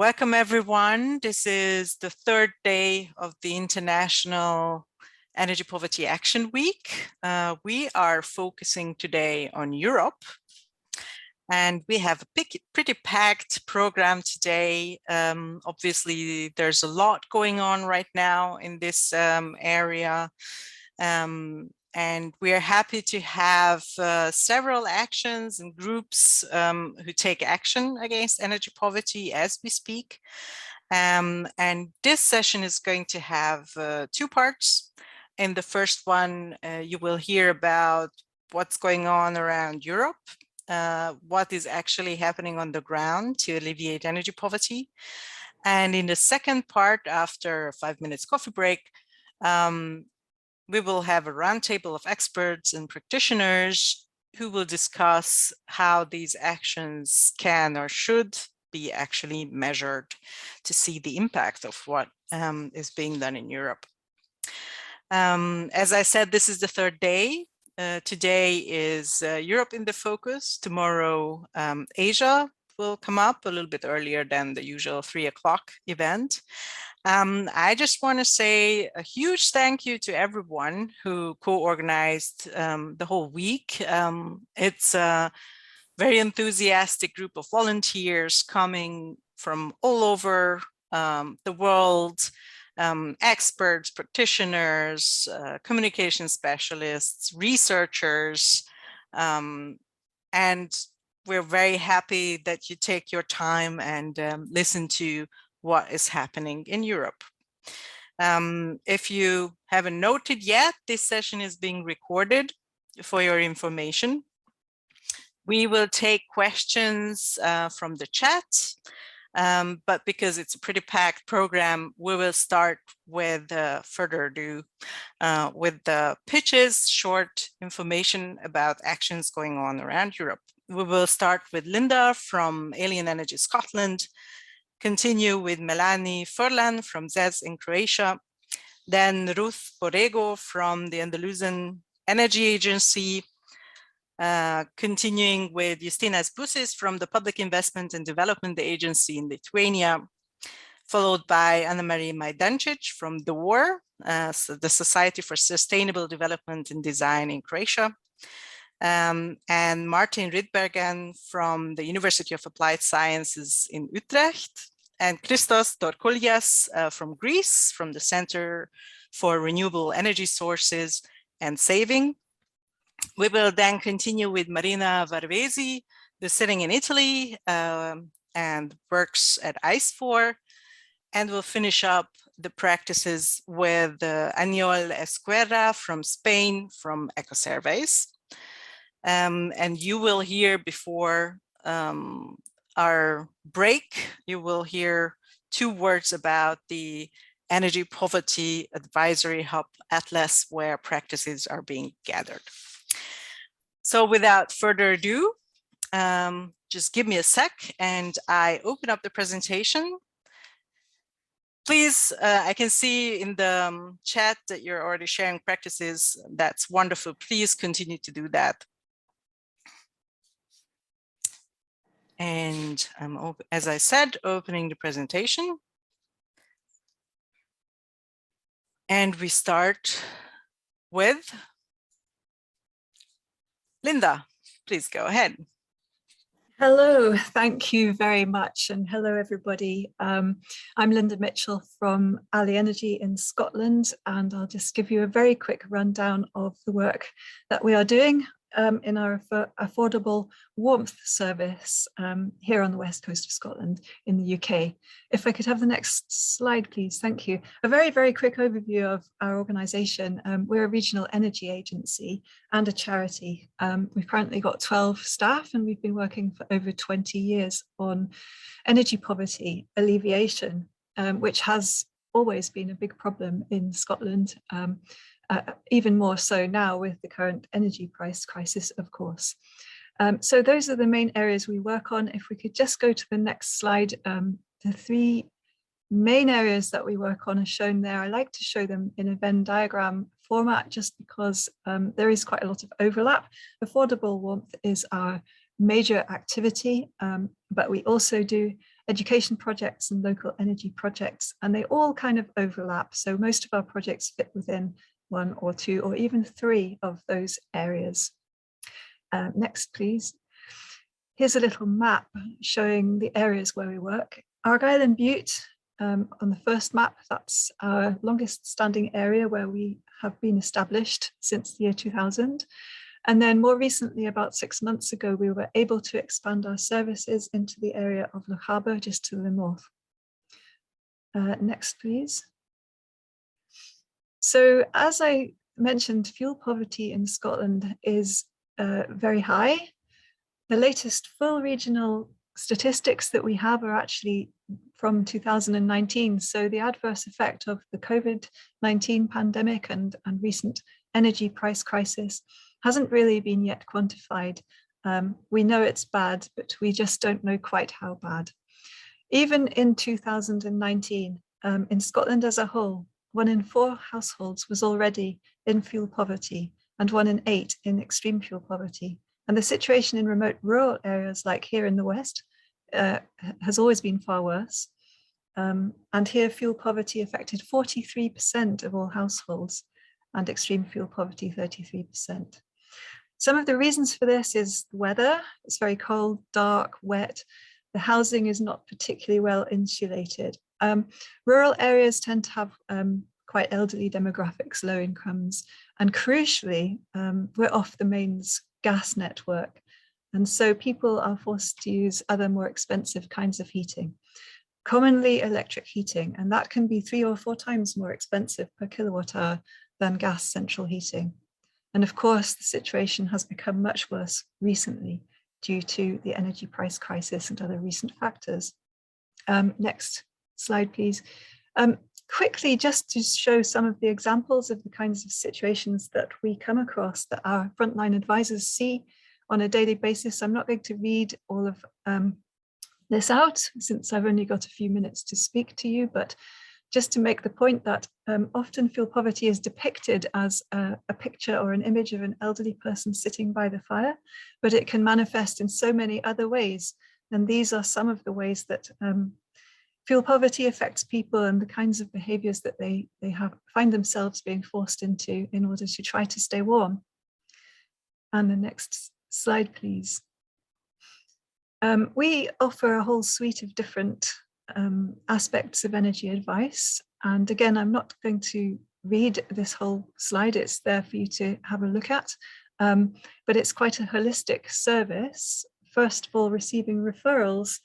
Welcome everyone. This is the third day of the International Energy Poverty Action Week. We are focusing today on Europe, and we have a pretty packed program today. Obviously, there's a lot going on right now in this area. And we are happy to have several actions and groups who take action against energy poverty as we speak. And this session is going to have two parts. In the first one, you will hear about what's going on around Europe, what is actually happening on the ground to alleviate energy poverty. And in the second part, after a 5 minutes coffee break, we will have a roundtable of experts and practitioners who will discuss how these actions can or should be actually measured to see the impact of what is being done in Europe. As I said, this is the third day. Today is Europe in the focus. Tomorrow, Asia will come up a little bit earlier than the usual 3 o'clock event. I just want to say a huge thank you to everyone who co-organized the whole week. It's a very enthusiastic group of volunteers coming from all over the world, experts, practitioners, communication specialists, researchers, and we're very happy that you take your time and listen to what is happening in Europe. If you haven't noted yet, this session is being recorded for your information. We will take questions from the chat, but because it's a pretty packed program, we will start with further ado with the pitches, short information about actions going on around Europe. We will start with Linda from Alien Energy Scotland, continue with Melanie Furlan from ZES in Croatia, then Ruth Borrego from the Andalusian Energy Agency, continuing with Justinas Busis from the Public Investment and Development Agency in Lithuania, followed by Anna-Marie Majdancic from the WAR, so the Society for Sustainable Development and Design in Croatia, and Martin Rydbergen from the University of Applied Sciences in Utrecht, and Christos Dorkolias from Greece, from the Center for Renewable Energy Sources and Saving. We will then continue with Marina Varvesi, who's sitting in Italy and works at ICE4, and we'll finish up the practices with Aniol Esquerra from Spain, from Ecosurveys. And you will hear before our break, you will hear 2 words about the Energy Poverty Advisory Hub Atlas, where practices are being gathered. So without further ado, just give me a sec and I open up the presentation. Please, I can see in the chat that you're already sharing practices. That's wonderful. Please continue to do that. And I'm, as I said, opening the presentation. And we start with Linda. Please go ahead. Hello, thank you very much. And hello, everybody. I'm Linda Mitchell from Ali Energy in Scotland, and I'll just give you a very quick rundown of the work that we are doing in our affordable warmth service here on the west coast of Scotland in the UK. If I could have the next slide, please. Thank you. A very, very quick overview of our organisation. We're a regional energy agency and a charity. We've currently got 12 staff, and we've been working for over 20 years on energy poverty alleviation, which has always been a big problem in Scotland. Even more so now with the current energy price crisis, of course. So those are the main areas we work on. If we could just go to the next slide, the 3 main areas that we work on are shown there. I like to show them in a Venn diagram format just because there is quite a lot of overlap. Affordable warmth is our major activity, but we also do education projects and local energy projects, and they all kind of overlap. So most of our projects fit within 1 or 2 or even 3 of those areas. Next, please. Here's a little map showing the areas where we work. Argyll and Bute on the first map, that's our longest standing area where we have been established since the year 2000. And then more recently, about 6 months ago, we were able to expand our services into the area of Loch Harbour, just to the north. Next, please. So as I mentioned, fuel poverty in Scotland is very high. The latest full regional statistics that we have are actually from 2019. So the adverse effect of the COVID-19 pandemic and recent energy price crisis hasn't really been yet quantified. We know it's bad, but we just don't know quite how bad. Even in 2019, in Scotland as a whole, 1 in 4 households was already in fuel poverty and 1 in 8 in extreme fuel poverty. And the situation in remote rural areas like here in the West has always been far worse. And here fuel poverty affected 43% of all households and extreme fuel poverty 33%. Some of the reasons for this is the weather. It's very cold, dark, wet. The housing is not particularly well insulated. Rural areas tend to have quite elderly demographics, low incomes, and crucially, we're off the mains gas network. And so people are forced to use other more expensive kinds of heating, commonly electric heating, and that can be 3 or 4 times more expensive per kilowatt hour than gas central heating. And of course, the situation has become much worse recently due to the energy price crisis and other recent factors. Next slide, please. Quickly, just to show some of the examples of the kinds of situations that we come across that our frontline advisors see on a daily basis. I'm not going to read all of this out since I've only got a few minutes to speak to you, but just to make the point that often fuel poverty is depicted as a picture or an image of an elderly person sitting by the fire, but it can manifest in so many other ways. And these are some of the ways that fuel poverty affects people and the kinds of behaviors that they find themselves being forced into in order to try to stay warm. And the next slide, please. We offer a whole suite of different aspects of energy advice. And again, I'm not going to read this whole slide. It's there for you to have a look at. But it's quite a holistic service. First of all, receiving referrals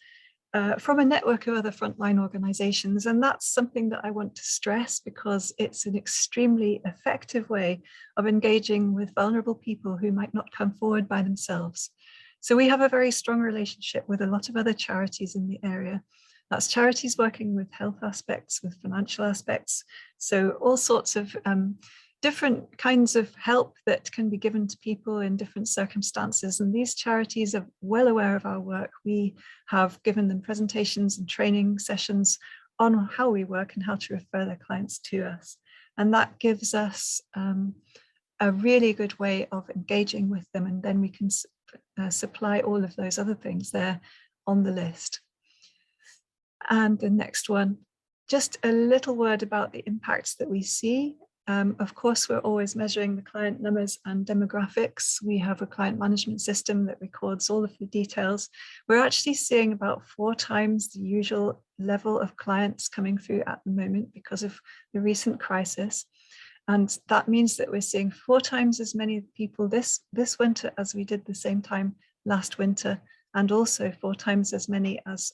from a network of other frontline organizations. And that's something that I want to stress because it's an extremely effective way of engaging with vulnerable people who might not come forward by themselves. So we have a very strong relationship with a lot of other charities in the area. That's charities working with health aspects, with financial aspects. So all sorts of different kinds of help that can be given to people in different circumstances. And these charities are well aware of our work. We have given them presentations and training sessions on how we work and how to refer their clients to us. And that gives us a really good way of engaging with them. And then we can supply all of those other things there on the list. And the next one, just a little word about the impacts that we see. Of course, we're always measuring the client numbers and demographics. We have a client management system that records all of the details. We're actually seeing about 4 times the usual level of clients coming through at the moment because of the recent crisis. And that means that we're seeing 4 times as many people this winter as we did the same time last winter, and also 4 times as many as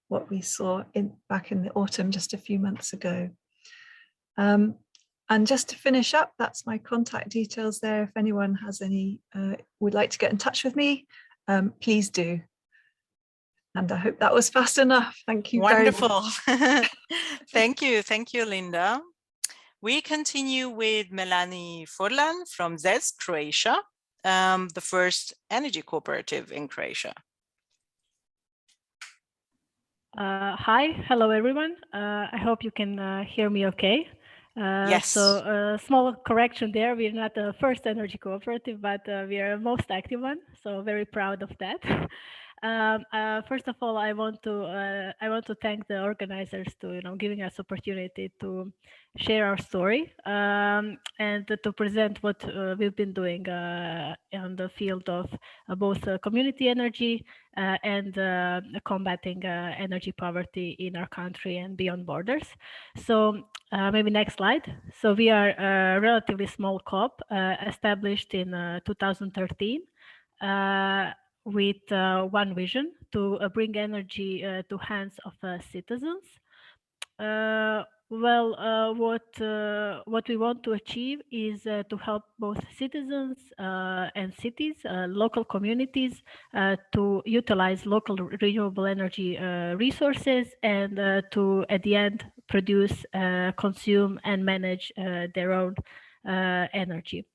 what we saw back in the autumn just a few months ago. And just to finish up, that's my contact details there. If anyone has any, would like to get in touch with me, please do. And I hope that was fast enough. Thank you very much. Wonderful. Thank you, Linda. We continue with Melanie Furlan from ZES, Croatia, the first energy cooperative in Croatia. Hi, hello everyone. I hope you can hear me okay. Yes. So a small correction there. We're not the first energy cooperative, but we are the most active one. So very proud of that. First of all, I want to thank the organizers to giving us opportunity to share our story and to present what we've been doing on the field of both community energy and combating energy poverty in our country and beyond borders. So maybe next slide. So we are a relatively small COP established in 2013. With one vision to bring energy to hands of citizens. What we want to achieve is to help both citizens and cities, local communities, to utilize local renewable energy resources and to, at the end, produce, consume, and manage their own energy.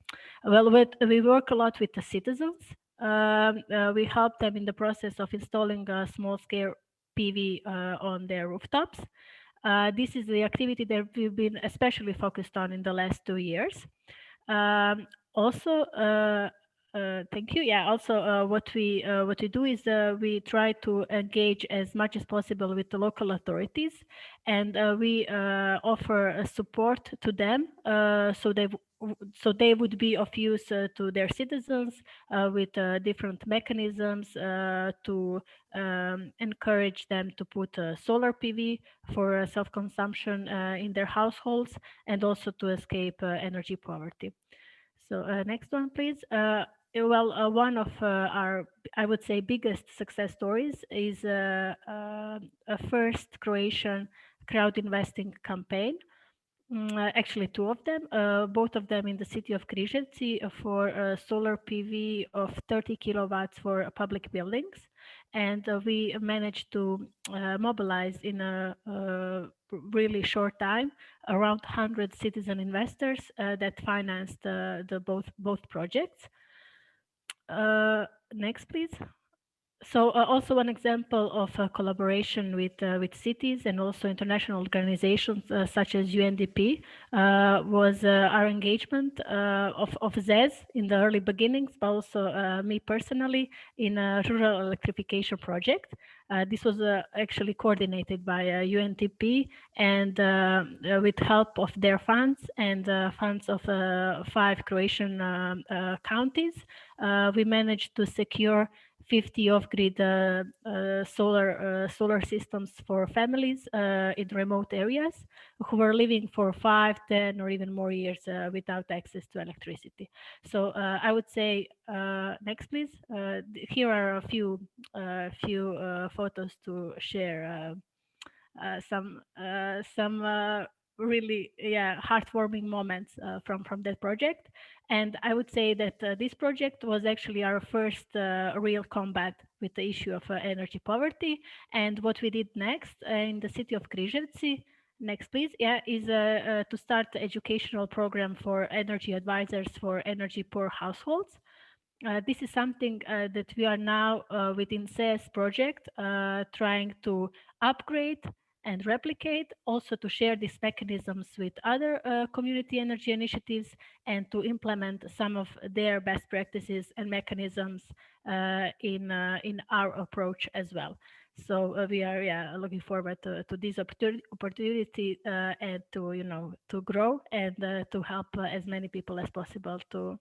Well, we work a lot with the citizens. We help them in the process of installing a small-scale PV on their rooftops. This is the activity that we've been especially focused on in the last 2 years. Also, thank you. Yeah. Also, what we do is we try to engage as much as possible with the local authorities, and we offer support to them so they would be of use to their citizens with different mechanisms to encourage them to put solar PV for self-consumption in their households and also to escape energy poverty. So next one, please. One of our, I would say, biggest success stories is a first Croatian crowd investing campaign. Actually, two of them, both of them in the city of Križevci for solar PV of 30 kilowatts for public buildings. And we managed to mobilize in a really short time around 100 citizen investors that financed both projects. Next, please. So also one example of collaboration with cities and also international organizations such as UNDP was our engagement of ZES in the early beginnings, but also me personally in a rural electrification project. This was actually coordinated by UNDP and with help of their funds and funds of 5 Croatian counties, we managed to secure 50 off-grid solar systems for families in remote areas who were living for 5, 10, or even more years without access to electricity. So I would say, next please. Here are a few photos to share some really heartwarming moments from that project. And I would say that this project was actually our first real combat with the issue of energy poverty. And what we did next in the city of Križevci, next please, is to start the educational program for energy advisors for energy poor households. This is something that we are now within CES project trying to upgrade and replicate, also to share these mechanisms with other community energy initiatives and to implement some of their best practices and mechanisms in our approach as well. So we are looking forward to this opportunity and to grow and to help as many people as possible to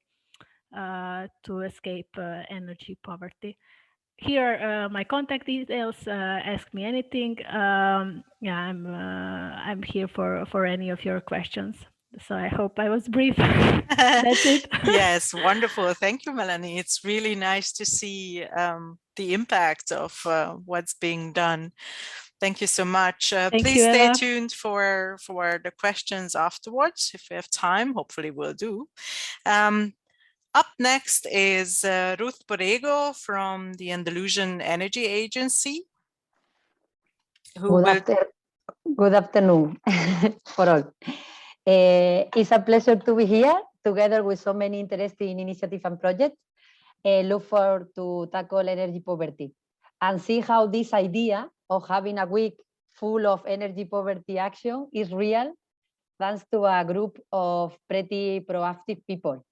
escape energy poverty. Here, my contact details. Ask me anything. I'm here for any of your questions. So I hope I was brief. That's it. Yes, wonderful. Thank you, Melanie. It's really nice to see the impact of what's being done. Thank you so much. Please stay tuned for the questions afterwards if we have time. Hopefully we'll do. Up next is Ruth Borrego from the Andalusian Energy Agency. Good afternoon for all. It's a pleasure to be here together with so many interesting initiatives and projects. Look forward to tackle energy poverty and see how this idea of having a week full of energy poverty action is real, thanks to a group of pretty proactive people.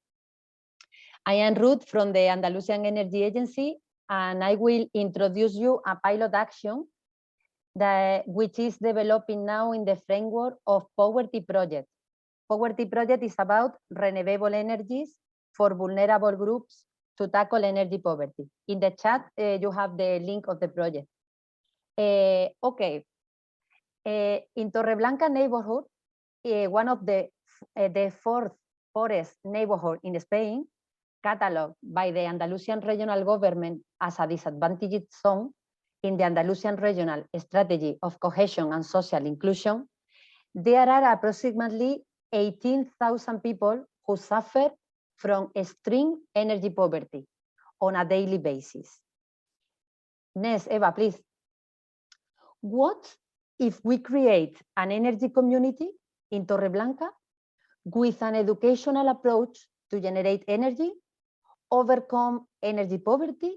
I am Ruth from the Andalusian Energy Agency, and I will introduce you a pilot action which is developing now in the framework of Poverty Project. Poverty Project is about renewable energies for vulnerable groups to tackle energy poverty. In the chat, you have the link of the project. Okay. In Torreblanca neighborhood, one of the fourth poorest neighborhood in Spain, catalogued by the Andalusian regional government as a disadvantaged zone in the Andalusian regional strategy of cohesion and social inclusion, there are approximately 18,000 people who suffer from extreme energy poverty on a daily basis. Next, Eva, please. What if we create an energy community in Torreblanca with an educational approach to generate energy, overcome energy poverty,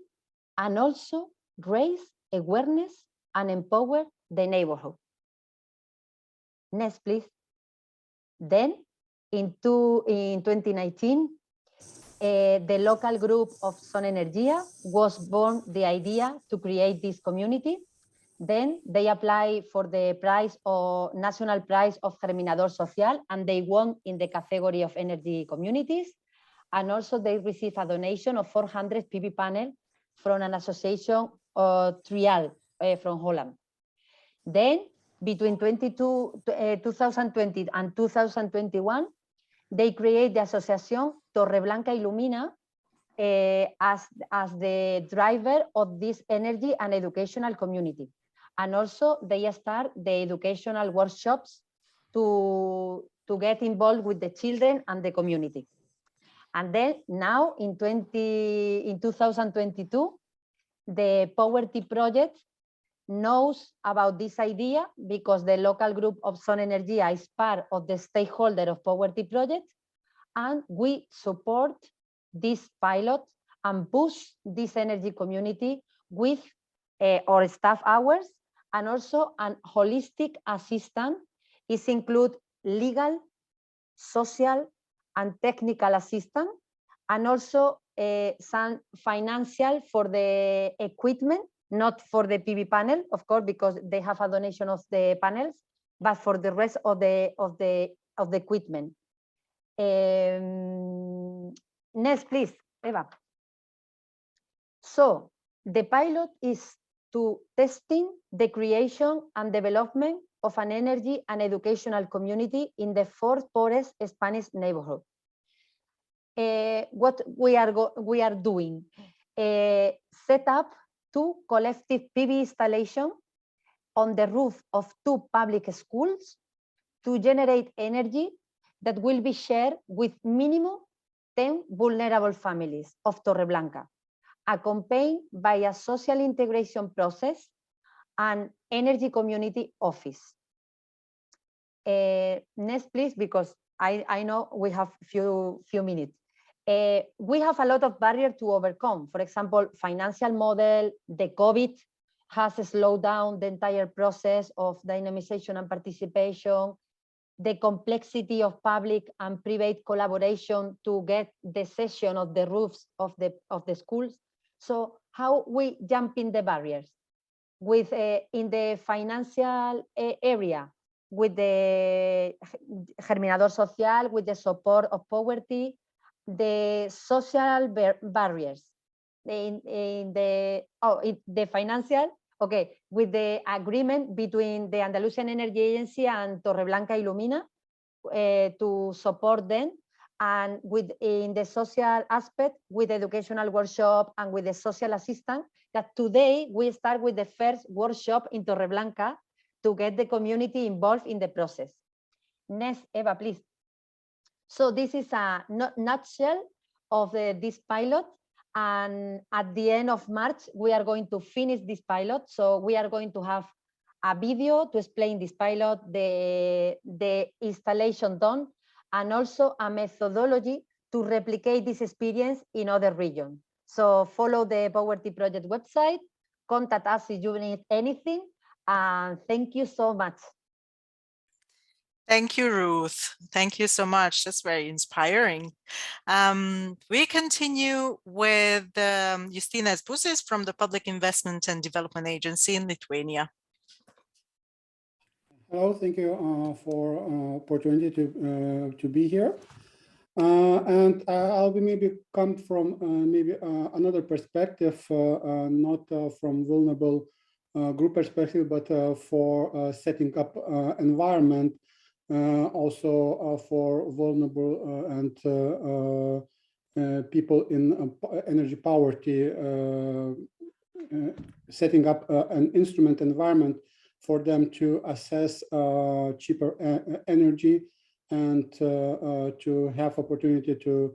and also raise awareness and empower the neighborhood? Next, please. Then, in 2019, the local group of Son Energia was born the idea to create this community. Then they apply for the prize or national prize of Germinador Social, and they won in the category of energy communities. And also they received a donation of 400 PV panels from an association, Trial, from Holland. Then between 2020 and 2021, they create the association Torreblanca Illumina as the driver of this energy and educational community. And also they start the educational workshops to get involved with the children and the community. And then now in 2022, the Poverty Project knows about this idea because the local group of Son Energia is part of the stakeholder of Poverty Project, and we support this pilot and push this energy community with our staff hours, and also an holistic assistance. It includes legal, social, and technical assistance, and also some financial for the equipment, not for the PV panel, of course, because they have a donation of the panels, but for the rest of the equipment. Next, please, Eva. So the pilot is to testing the creation and development of an energy and educational community in the fourth poorest Spanish neighborhood. What we are doing, set up 2 collective PV installations on the roof of 2 public schools to generate energy that will be shared with minimum 10 vulnerable families of Torreblanca, accompanied by a social integration process and energy community office. Next, please, because I know we have few minutes. We have a lot of barriers to overcome. For example, financial model, the COVID has slowed down the entire process of dynamization and participation, the complexity of public and private collaboration to get the cession of the roofs of the schools. So how we jump in the barriers? With in the financial area, with the Germinador Social, with the support of poverty, the social barriers, in the financial, okay, with the agreement between the Andalusian Energy Agency and Torreblanca Illumina to support them, and in the social aspect, with educational workshop and with the social assistant, that today we start with the first workshop in Torreblanca to get the community involved in the process. Next, Eva, please. So this is a nutshell of this pilot, and at the end of March, we are going to finish this pilot. So we are going to have a video to explain this pilot, the installation done, and also a methodology to replicate this experience in other regions. So follow the Poverty Project website, contact us if you need anything, and thank you so much. Thank you, Ruth. Thank you so much. That's very inspiring. We continue with Justinas Pusis from the Public Investment and Development Agency in Lithuania. Hello, thank you for opportunity to be here. And I'll be maybe come from another perspective, not from vulnerable group perspective, but for setting up environment, also for vulnerable and people in energy poverty, setting up an instrument environment for them to assess cheaper energy and to have opportunity to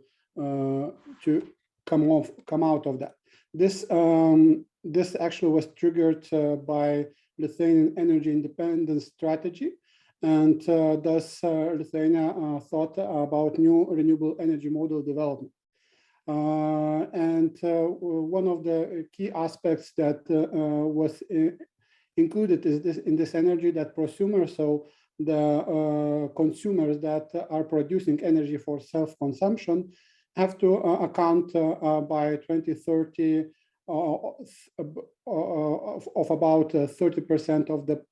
come out of that. This actually was triggered by Lithuanian energy independence strategy, and thus Lithuania thought about new renewable energy model development. And one of the key aspects that was included is in this energy that prosumers, so the consumers that are producing energy for self-consumption, have to account by 2030 of about 30% of the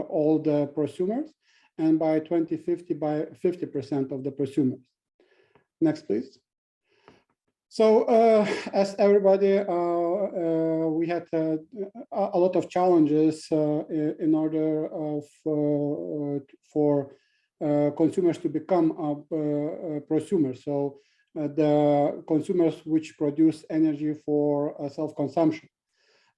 all the prosumers, and by 2050 by 50% of the prosumers. Next, please. So as everybody, we had a lot of challenges in order for consumers to become prosumers. So the consumers which produce energy for self-consumption.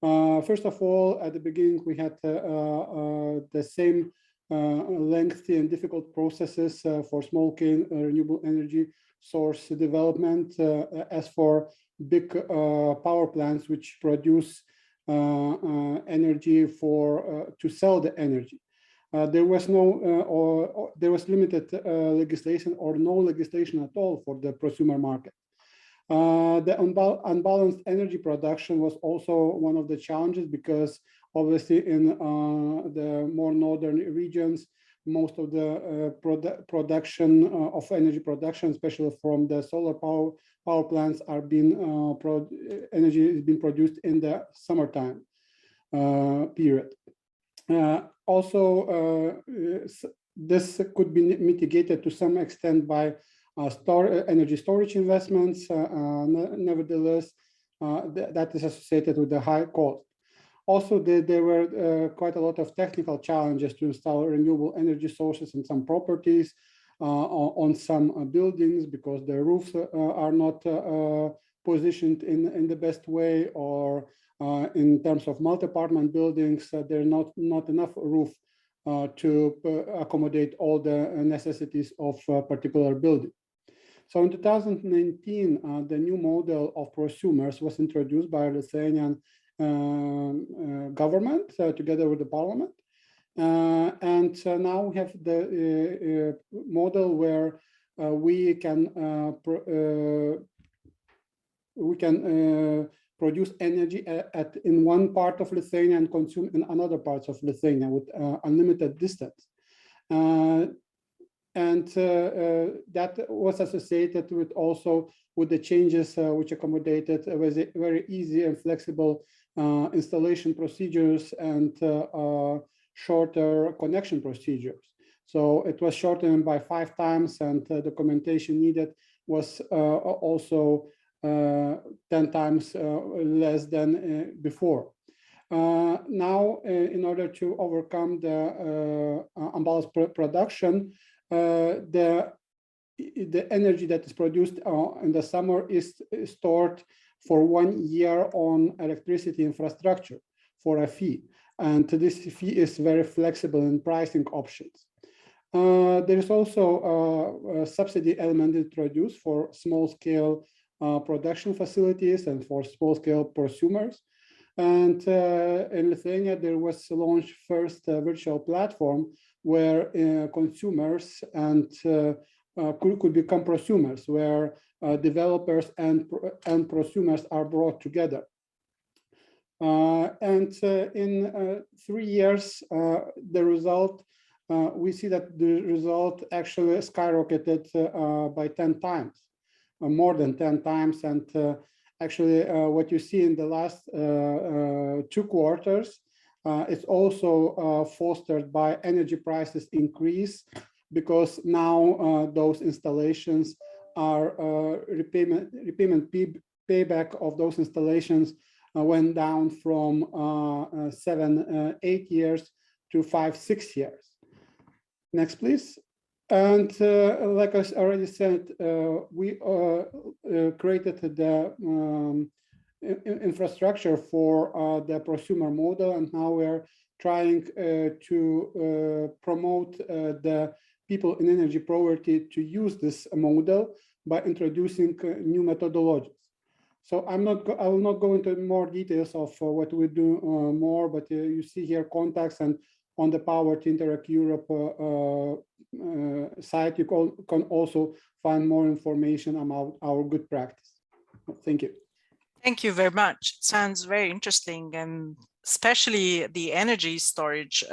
First of all, at the beginning, we had the same lengthy and difficult processes for small-scale renewable energy source development as for big power plants which produce energy for to sell the energy. There was no there was limited legislation or no legislation at all for the prosumer market. The unbalanced energy production was also one of the challenges, because obviously in the more northern regions, most of the production of energy production, especially from the solar power plants, are being energy is being produced in the summertime period. Also, this could be mitigated to some extent by energy storage investments. Nevertheless, that is associated with the high cost. Also, there were quite a lot of technical challenges to install renewable energy sources in some properties, on some buildings, because the roofs are not positioned in the best way, or in terms of multi-apartment buildings, there's not enough roof to accommodate all the necessities of a particular building. So in 2019, the new model of prosumers was introduced by Lithuanian government together with the parliament, and now we have the model where we can produce energy in one part of Lithuania and consume in another parts of Lithuania with unlimited distance. And that was associated with also with the changes which accommodated very easy and flexible installation procedures and shorter connection procedures. So it was shortened by 5 times, and documentation needed was also 10 times less than before. Now, in order to overcome the unbalanced production, the energy that is produced in the summer is stored for 1 year on electricity infrastructure for a fee, and this fee is very flexible in pricing options. There is also a subsidy element introduced for small-scale production facilities and for small-scale prosumers. And in Lithuania, there was launched first virtual platform where consumers and could become prosumers, where developers and prosumers are brought together. And in 3 years, the result we see that the result actually skyrocketed by 10 times, more than 10 times. And actually, what you see in the last 2 quarters, it's also fostered by energy prices increase, because now those installations are repayment payback of those installations went down from 7-8 years to 5-6 years. Next, please. And like I already said, we created the infrastructure for the prosumer model, and now we're trying to promote the people in energy poverty to use this model by introducing new methodologies. So I will not go into more details of what we do more, but you see here contacts, and on the Power Interact Europe site, you can also find more information about our good practice. Thank you. Thank you very much. Sounds very interesting, and especially the energy storage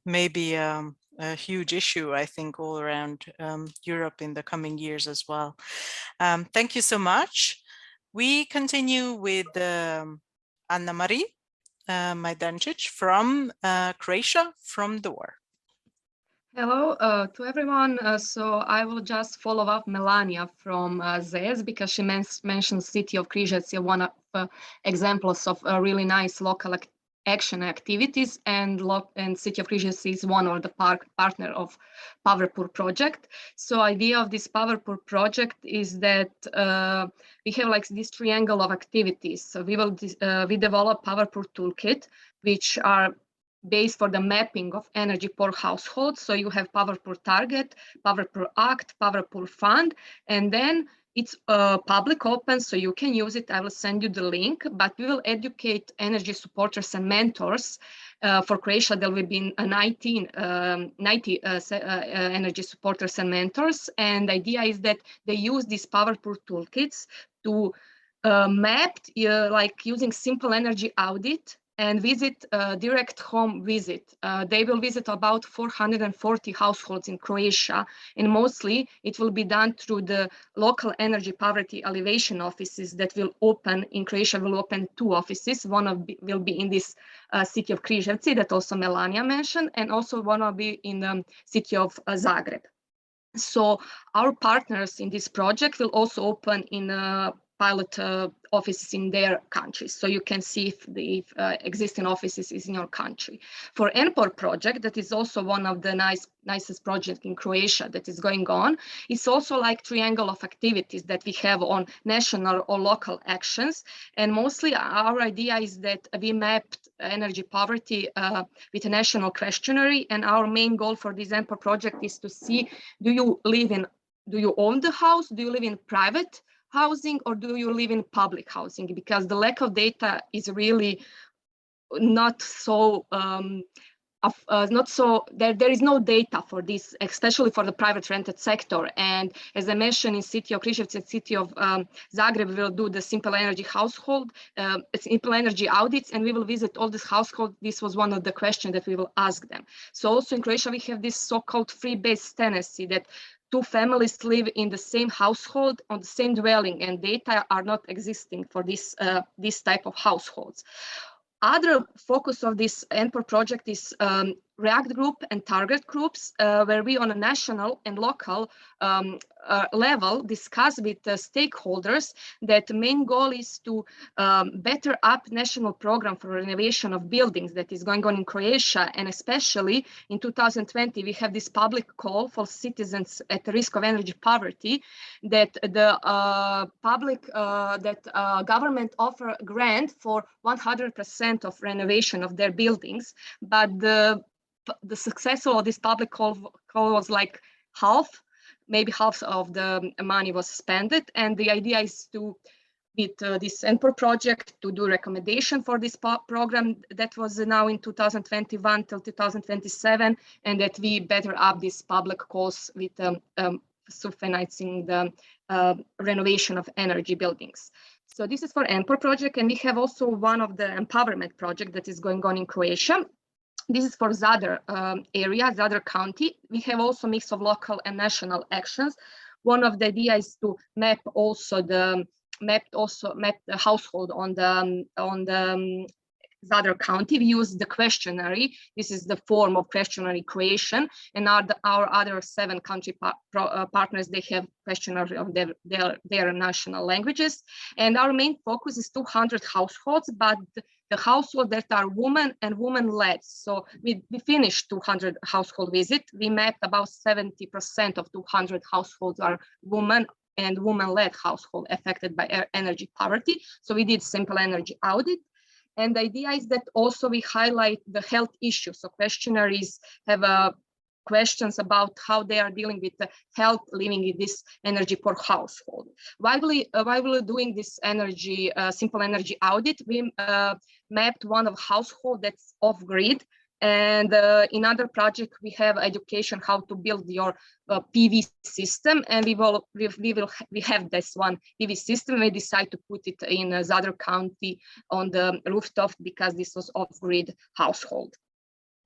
may be a huge issue, I think, all around Europe in the coming years as well. Thank you so much. We continue with Anna-Marie Majdancic from Croatia, from Dvor. Hello to everyone. So I will just follow up Melania from ZES, because she mentioned city of Križevci, one of examples of really nice local action activities, and city of Križevci is one of the partner of PowerPool project. So idea of this PowerPool project is that we have like this triangle of activities. So we develop PowerPool toolkit, which are based for the mapping of energy poor households. So you have PowerPool target, PowerPool act, PowerPool fund, and then it's public open, so you can use it. I will send you the link, but we will educate energy supporters and mentors. For Croatia, there will be 90 energy supporters and mentors. And the idea is that they use these PowerPool toolkits to map, like using simple energy audit, and visit direct home visit. They will visit about 440 households in Croatia, and mostly it will be done through the local energy poverty alleviation offices that will open in Croatia. Will open 2 offices. One will be in this city of Križevci that also Melania mentioned, and also one will be in the city of Zagreb. So our partners in this project will also open in pilot offices in their countries, so you can see if the existing offices is in your country. For NPOR project, that is also one of the nicest projects in Croatia that is going on. It's also like triangle of activities that we have on national or local actions, and mostly our idea is that we mapped energy poverty with a national questionnaire, and our main goal for this NPOR project is to see, do you own the house, do you live in private housing, or do you live in public housing? Because the lack of data is really not so there is no data for this, especially for the private rented sector. And as I mentioned, in city of Križevci and city of Zagreb, we will do the simple energy household, simple energy audits, and we will visit all these households. This was one of the questions that we will ask them. So also in Croatia, we have this so-called free-based tenancy, that 2 families live in the same household on the same dwelling, and data are not existing for this type of households. Other focus of this NPOR project is React group and target groups, where we on a national and local level discuss with the stakeholders that the main goal is to better up national program for renovation of buildings that is going on in Croatia. And especially in 2020, we have this public call for citizens at risk of energy poverty, that the government offer grant for 100% of renovation of their buildings, but the success of this public call was like maybe half of the money was spent. And the idea is to, with this NPOR project, to do recommendation for this program that was now in 2021 till 2027, and that we better up these public calls with subfinancing the renovation of energy buildings. So this is for NPOR project, and we have also one of the empowerment project that is going on in Croatia. This is for Zadar area, Zadar County. We have also a mix of local and national actions. One of the ideas is to map the household on the Zadar County. We use the questionnaire. This is the form of questionnaire creation, and our other 7 country partners, they have questionnaire of their national languages. And our main focus is 200 households, but the households that are women and women-led. So we finished 200 household visit. We mapped about 70% of 200 households are women and women-led household affected by energy poverty. So we did simple energy audit. And the idea is that also we highlight the health issues. So questionnaires have questions about how they are dealing with the health living in this energy poor household. While we're doing this simple energy audit, we mapped one of household that's off grid. And in other project, we have education how to build your PV system, and we have this one PV system. We decide to put it in Zadar County on the rooftop because this was off-grid household.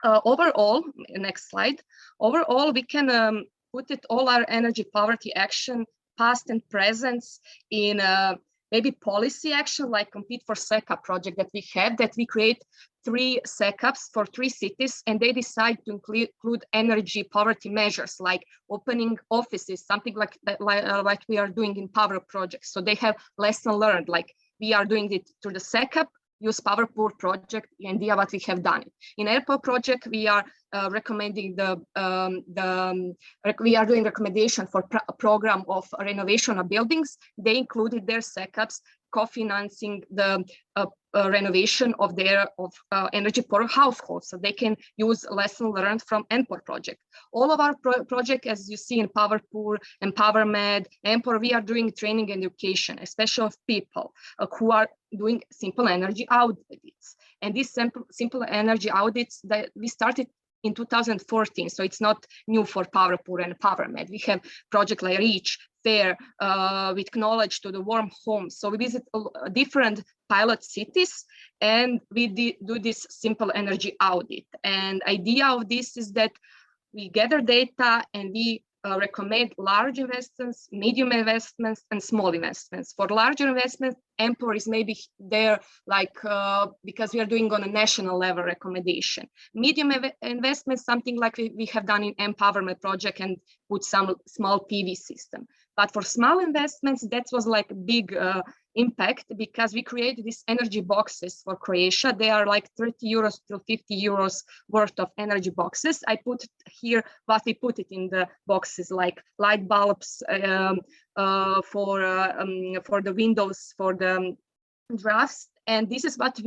Overall, next slide. Overall, we can put it all our energy poverty action, past and present, in maybe policy action like Compete for SECA project that we create 3 SECAPs for 3 cities, and they decide to include energy poverty measures like opening offices, something like that, like we are doing in Power projects. So they have lesson learned, like we are doing it through the SECAP, use Power Pool project, idea what we have done. In IEPAW project, we are recommending we are doing recommendation for a program of renovation of buildings. They included their SECAPs co-financing the renovation of their energy poor households, so they can use lesson learned from NPOR project. All of our project, as you see in Power Pool, EmpowerMed, NPOR, we are doing training and education, especially of people who are doing simple energy audits. And these simple energy audits that we started in 2014, so it's not new for Power Pool and EmpowerMed. We have project like Reach, Fair, with knowledge to the warm homes. So we visit different pilot cities and we do this simple energy audit. And idea of this is that we gather data and we recommend large investments, medium investments, and small investments. For larger investments, NPOR is maybe there, like because we are doing on a national level recommendation. Medium investments, something like we have done in EmpowerMed project and put some small PV system. But for small investments, that was like a big impact because we created these energy boxes for Croatia. They are like 30 euros to 50 euros worth of energy boxes. I put here what we put it in the boxes, like light bulbs for the windows, for the drafts. And this is what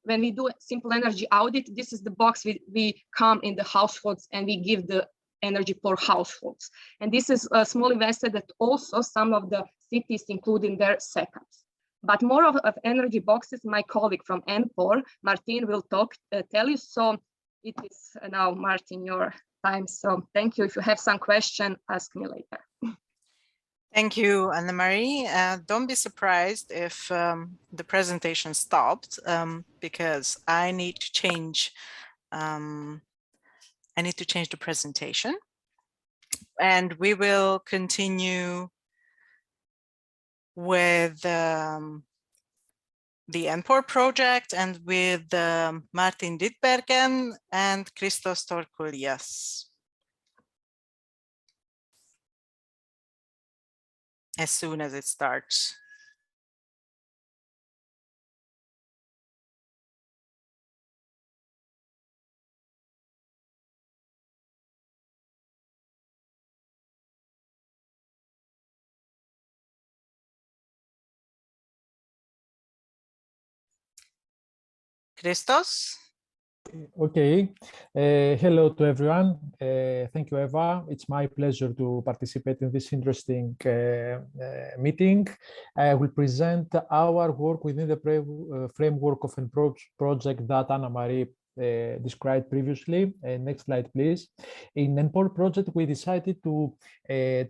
when we do a simple energy audit, this is the box we come in the households and we give the energy poor households. And this is a small investor that also some of the cities include in their SECAPs. But more of energy boxes, my colleague from NPOR, Martin, will tell you. So it is now, Martin, your time. So thank you. If you have some question, ask me later. Thank you, Anna-Marie. Don't be surprised if the presentation stopped because I need to change the presentation, and we will continue with the NPOR project and with Martin Dittbergen and Christos Torkoulias as soon as it starts. Christos? Okay. Hello to everyone. Thank you, Eva. It's my pleasure to participate in this interesting meeting. I will present our work within the framework of a project that Anna-Marie described previously. Next slide, please. In NPOR project, we decided to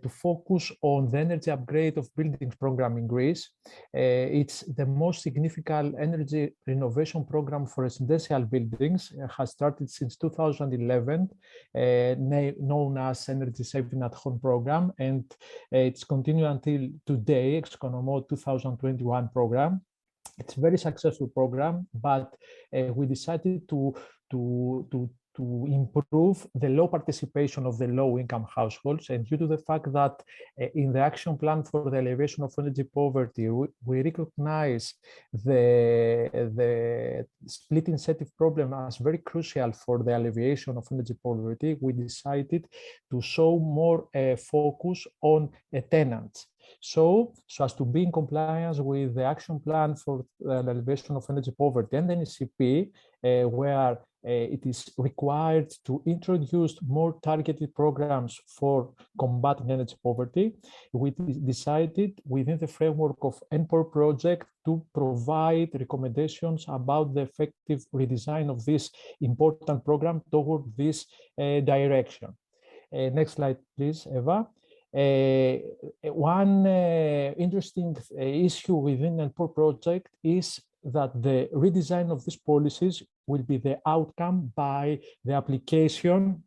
focus on the energy upgrade of buildings program in Greece. It's the most significant energy renovation program for residential buildings. It has started since 2011, known as Energy Saving at Home program, and it's continued until today, Exconomo 2021 program. It's a very successful program, but we decided to improve the low participation of the low-income households. And due to the fact that in the action plan for the elevation of energy poverty, we recognize the split incentive problem as very crucial for the alleviation of energy poverty, we decided to show more focus on tenants. So as to be in compliance with the action plan for the elevation of energy poverty and the NCP, where it is required to introduce more targeted programs for combating energy poverty, we decided within the framework of NPOR project to provide recommendations about the effective redesign of this important program toward this direction. Next slide, please, Eva. One interesting issue within the NPOR project is that the redesign of these policies will be the outcome by the application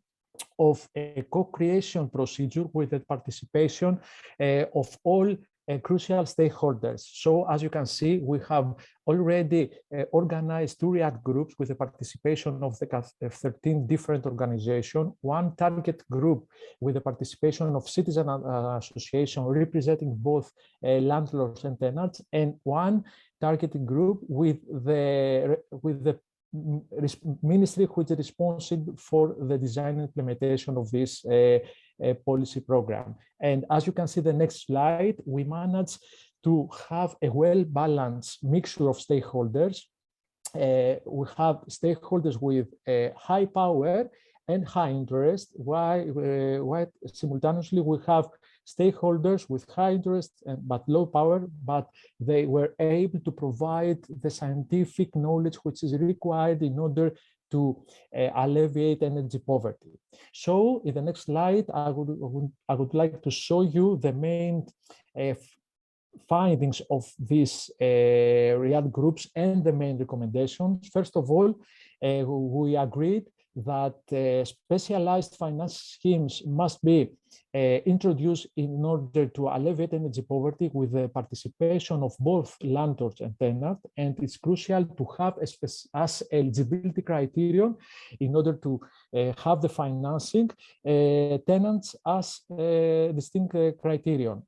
of a co-creation procedure with the participation of all crucial stakeholders. So as you can see, we have already organized 2 REACT groups with the participation of the 13 different organizations, 1 target group with the participation of citizen association representing both landlords and tenants, and 1 targeted group with the ministry which is responsible for the design and implementation of this policy program. And as you can see the next slide, we managed to have a well-balanced mixture of stakeholders. We have stakeholders with high power and high interest, while simultaneously we have stakeholders with high interest but low power, but they were able to provide the scientific knowledge which is required in order to alleviate energy poverty. So in the next slide, I would like to show you the main findings of these REACT groups and the main recommendations. First of all, we agreed that specialized finance schemes must be introduced in order to alleviate energy poverty with the participation of both landlords and tenants, and it's crucial to have as eligibility criterion in order to have the financing tenants as distinct criterion.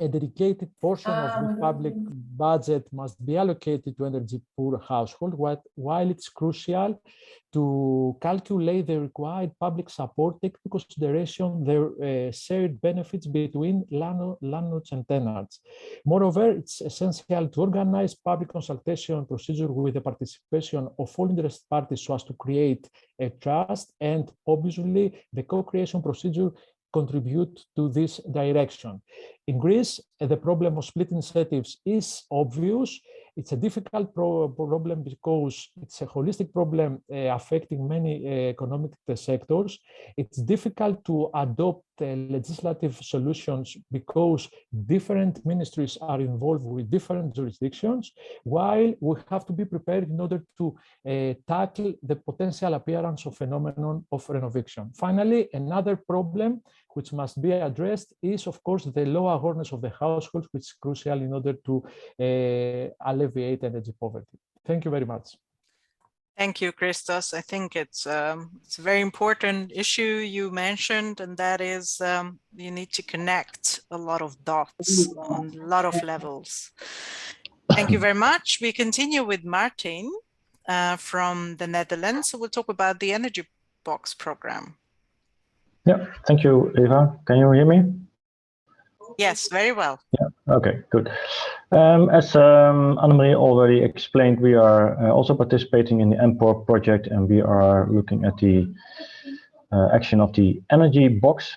A dedicated portion of the public budget must be allocated to energy poor households, while it's crucial to calculate the required public support, take into consideration the shared benefits between landlords and tenants. Moreover, it's essential to organize public consultation procedure with the participation of all interested parties so as to create a trust, and obviously the co-creation procedure contribute to this direction. In Greece, the problem of split incentives is obvious. It's a difficult problem because it's a holistic problem affecting many economic sectors. It's difficult to adopt legislative solutions because different ministries are involved with different jurisdictions, while we have to be prepared in order to tackle the potential appearance of phenomenon of renovation. Finally, another problem which must be addressed is, of course, the low awareness of the households, which is crucial in order to alleviate energy poverty. Thank you very much. Thank you, Christos. I think it's a very important issue you mentioned, and that is you need to connect a lot of dots on a lot of levels. Thank you very much. We continue with Martin from the Netherlands. So we'll talk about the Energy Box program. Yeah, thank you, Eva. Can you hear me? Yes, very well. Yeah, okay, good. As Annemarie already explained, we are also participating in the NPOR project, and we are looking at the action of the Energy Box.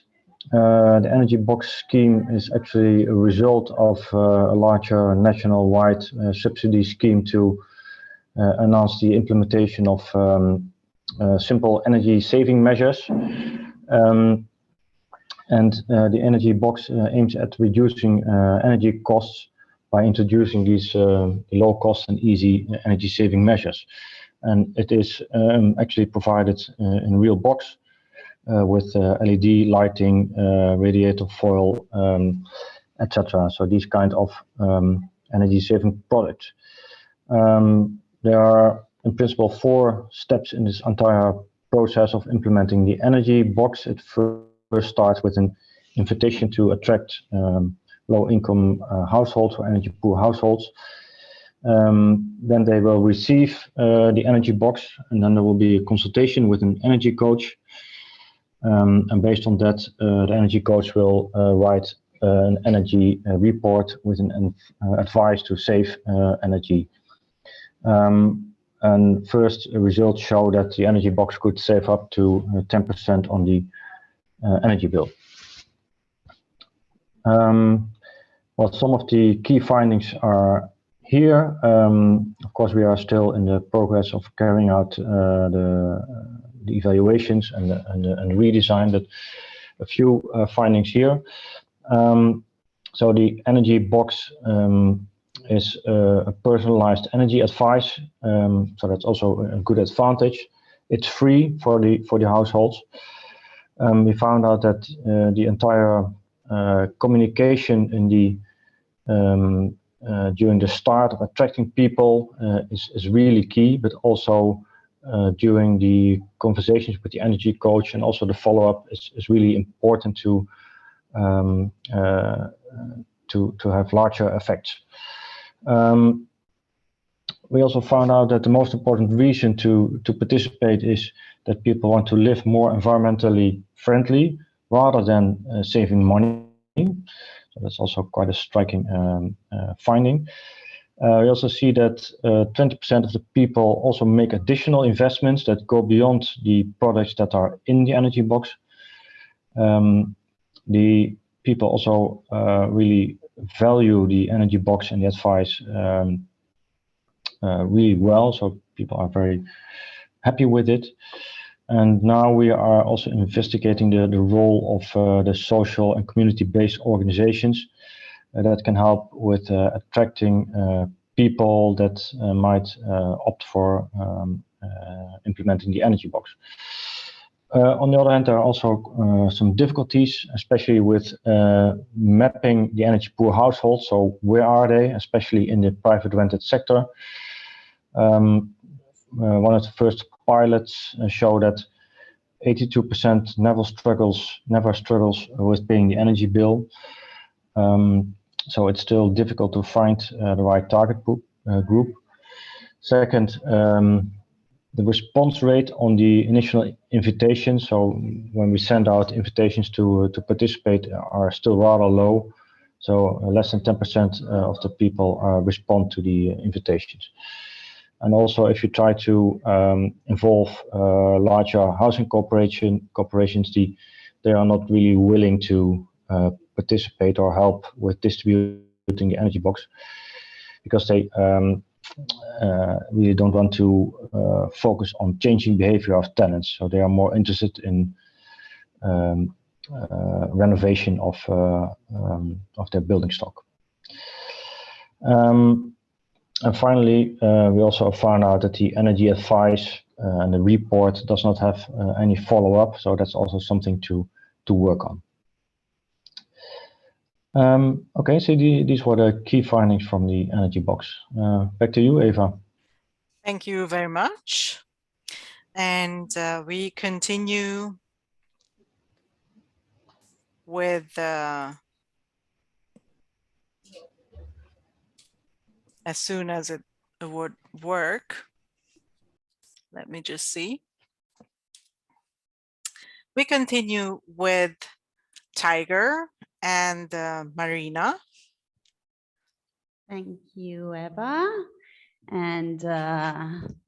The Energy Box scheme is actually a result of a larger national-wide subsidy scheme to announce the implementation of simple energy saving measures. The energy box aims at reducing energy costs by introducing these low cost and easy energy saving measures. And it is actually provided in a real box with LED lighting, radiator foil, etc. So these kind of energy saving products. There are in principle 4 steps in this entire process of implementing the energy box. It first starts with an invitation to attract low-income households or energy poor households. Then they will receive the energy box, and then there will be a consultation with an energy coach. And based on that, the energy coach will write an energy report with an advice to save energy. And first results show that the energy box could save up to 10% on the energy bill. Well, some of the key findings are here. Of course, we are still in the progress of carrying out the evaluations and redesign, but a few findings here. So the energy box is a personalized energy advice, so that's also a good advantage. It's free for the households. We found out that the entire communication in the during the start of attracting people is really key, but also during the conversations with the energy coach and also the follow-up is really important to have larger effects. We also found out that the most important reason to participate is that people want to live more environmentally friendly rather than saving money. So that's also quite a striking finding. We also see that 20% of the people also make additional investments that go beyond the products that are in the energy box. The people also really value the energy box and the advice really well, so people are very happy with it. And now we are also investigating the role of the social and community-based organizations that can help with attracting people that might opt for implementing the energy box. On the other hand, there are also some difficulties, especially with mapping the energy poor households. So where are they, especially in the private rented sector? One of the first pilots show that 82% never struggles with paying the energy bill. So it's still difficult to find the right target group. Second, the response rate on the initial invitation, so when we send out invitations to participate, are still rather low. So less than 10% of the people respond to the invitations. And also, if you try to involve larger housing corporations, they are not really willing to participate or help with distributing the energy box, because they really don't want to focus on changing behavior of tenants. So they are more interested in renovation of their building stock. And finally, we also found out that the energy advice and the report does not have any follow-up, so that's also something to work on. Okay, so these were the key findings from the energy box. Back to you, Eva. Thank you very much. And we continue with as soon as it would work. Let me just see. We continue with Tiger and Marina. Thank you, Eva. And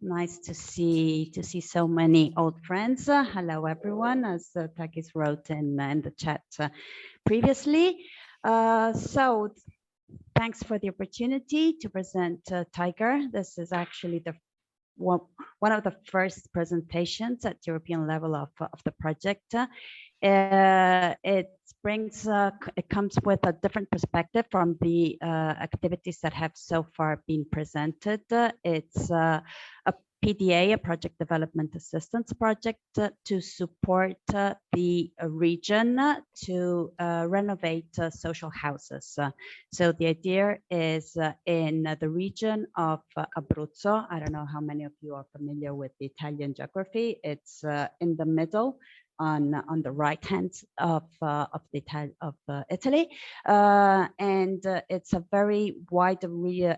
nice to see so many old friends. Hello, everyone, as Takis wrote in the chat previously. So thanks for the opportunity to present Tiger. This is actually one of the first presentations at European level of the project. It comes with a different perspective from the activities that have so far been presented. It's a PDA, a project development assistance project, to support the region to renovate social houses. So the idea is in the region of Abruzzo. I don't know how many of you are familiar with the Italian geography. It's in the middle, on the right hand of Italy, and it's a very wide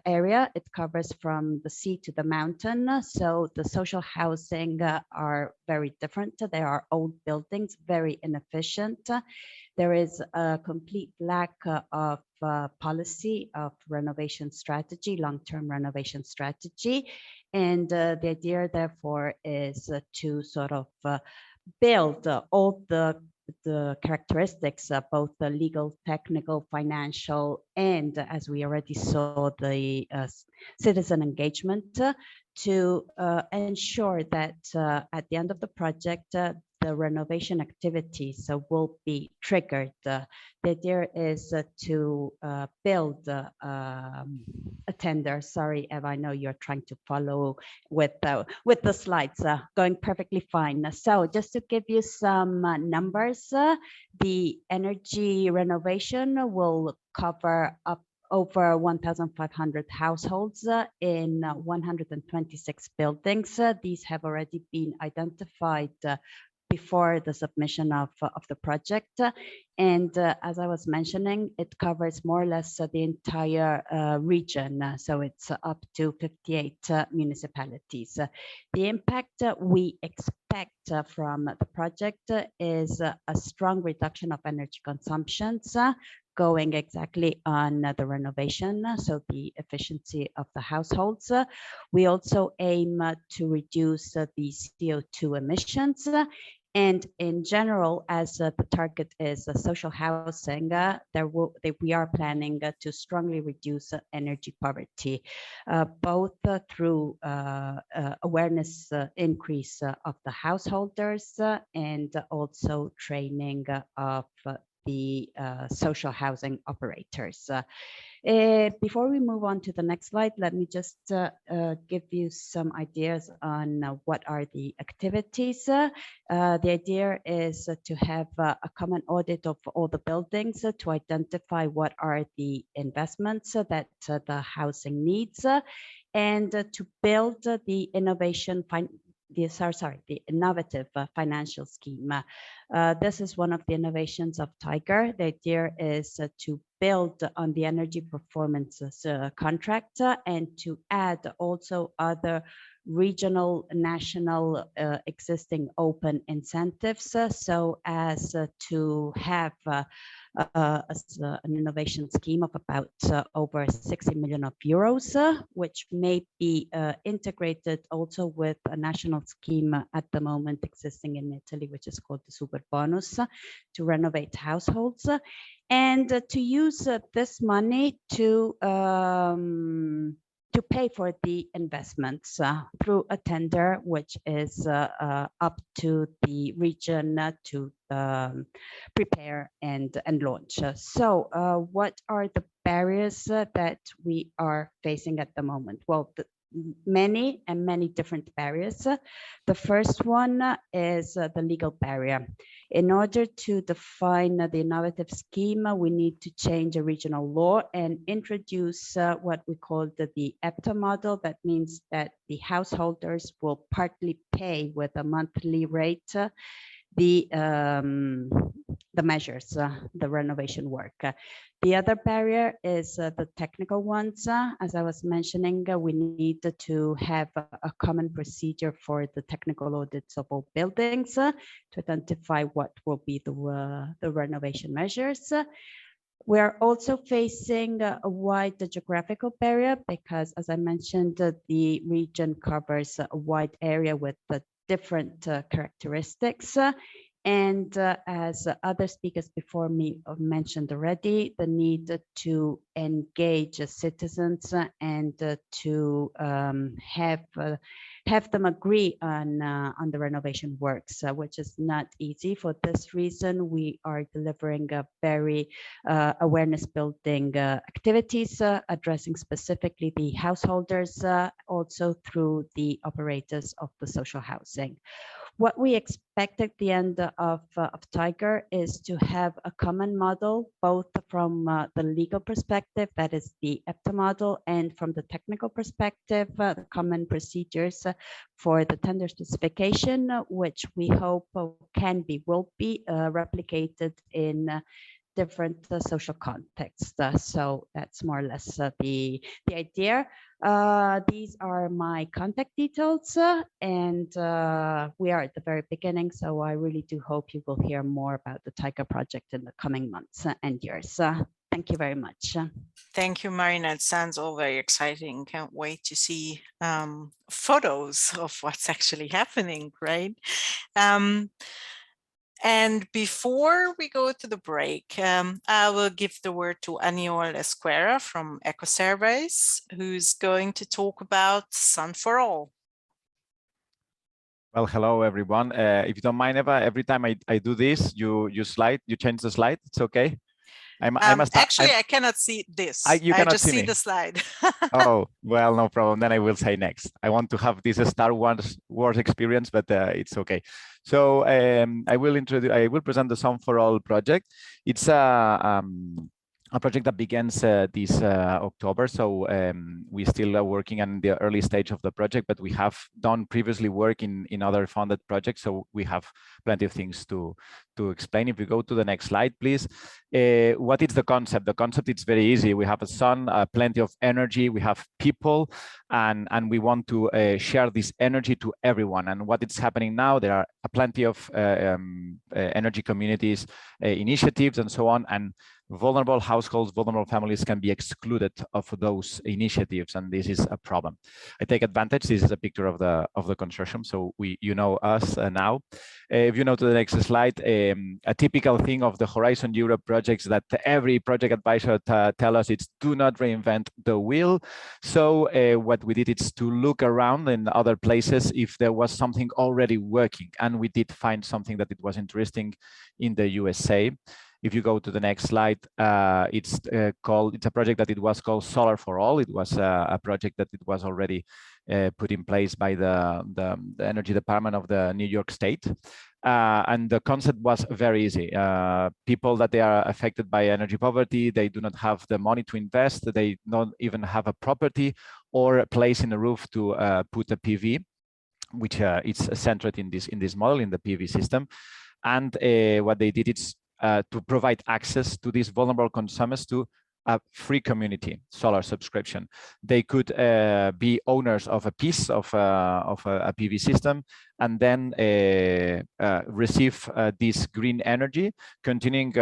area. It covers from the sea to the mountain. So the social housing are very different. They are old buildings, very inefficient. There is a complete lack of policy of renovation strategy, long-term renovation strategy, and the idea, therefore, is to sort of build all the characteristics, both the legal, technical, financial, and as we already saw, the citizen engagement to ensure that at the end of the project, the renovation activities will be triggered. The idea is to build a tender. Sorry, Eva, I know you're trying to follow with the slides, going perfectly fine. So just to give you some numbers, the energy renovation will cover up over 1,500 households in 126 buildings. These have already been identified before the submission of the project. And as I was mentioning, it covers more or less the entire region. So it's up to 58 municipalities. The impact we expect from the project is a strong reduction of energy consumptions, going exactly on the renovation, so the efficiency of the households. We also aim to reduce the CO2 emissions. And in general, as the target is social housing, we are planning to strongly reduce energy poverty, both through awareness increase of the householders and also training of the social housing operators. Before we move on to the next slide, let me just give you some ideas on what are the activities. The idea is to have a common audit of all the buildings to identify what are the investments that the housing needs, and to build the the innovative financial scheme. This is one of the innovations of Tiger. The idea is to build on the energy performance contract and to add also other regional, national existing open incentives, so as to have an innovation scheme of about over 60 million euros, which may be integrated also with a national scheme at the moment existing in Italy, which is called the Super Bonus, to renovate households, and to use this money to pay for the investments through a tender, which is up to the region to prepare and launch. So what are the barriers that we are facing at the moment? Well, many different barriers. The first one is the legal barrier. In order to define the innovative scheme, we need to change a regional law and introduce what we call the IEPAW model. That means that the householders will partly pay with a monthly rate the measures, the renovation work. The other barrier is the technical ones. As I was mentioning, we need to have a common procedure for the technical audits of all buildings to identify what will be the renovation measures. We are also facing a wide geographical barrier because, as I mentioned, the region covers a wide area with different characteristics. And as other speakers before me mentioned already, the need to engage citizens and to have have them agree on the renovation works, which is not easy. For this reason, we are delivering a very awareness building activities addressing specifically the householders, also through the operators of the social housing. What we expect at the end of Tiger is to have a common model, both from the legal perspective, that is the IEPAW model, and from the technical perspective, the common procedures for the tender specification, which we hope will be replicated in different social contexts. So that's more or less the idea. These are my contact details, and we are at the very beginning, so I really do hope you will hear more about the Tiger project in the coming months and years. Thank you very much. Thank you, Marina. It sounds all very exciting. Can't wait to see photos of what's actually happening, right? And before we go to the break, I will give the word to Aniol Esquera from Ecosurveys, who's going to talk about Sun for All. Well, hello, everyone. If you don't mind, Eva, every time I do this, you change the slide. It's okay. I cannot see this. I just see the slide. Oh, well, no problem. Then I will say next. I want to have this Star Wars experience, but it's okay. So I will present the Sun for All project. It's a project that begins this October. So we still are working on the early stage of the project, but we have done previously work in other funded projects. So we have plenty of things to explain. If we go to the next slide, please. What is the concept? The concept is very easy. We have a sun, plenty of energy, we have people, and we want to share this energy to everyone. And what is happening now, there are plenty of energy communities, initiatives, and so on. And vulnerable households, vulnerable families can be excluded of those initiatives, and this is a problem. I take advantage. This is a picture of the consortium, so you know us now. If you go to the next slide, a typical thing of the Horizon Europe projects that every project advisor tell us, it's do not reinvent the wheel. So what we did is to look around in other places if there was something already working, and we did find something that it was interesting in the USA. If you go to the next slide, it's a project that it was called Solar for All. It was a project that it was already put in place by the Energy Department of the New York State. And the concept was very easy. People that they are affected by energy poverty, they do not have the money to invest, they don't even have a property or a place in the roof to put a PV, which is centered in this model, in the PV system. And what they did is to provide access to these vulnerable consumers to a free community solar subscription. They could be owners of a piece of a PV system, and then receive this green energy, continuing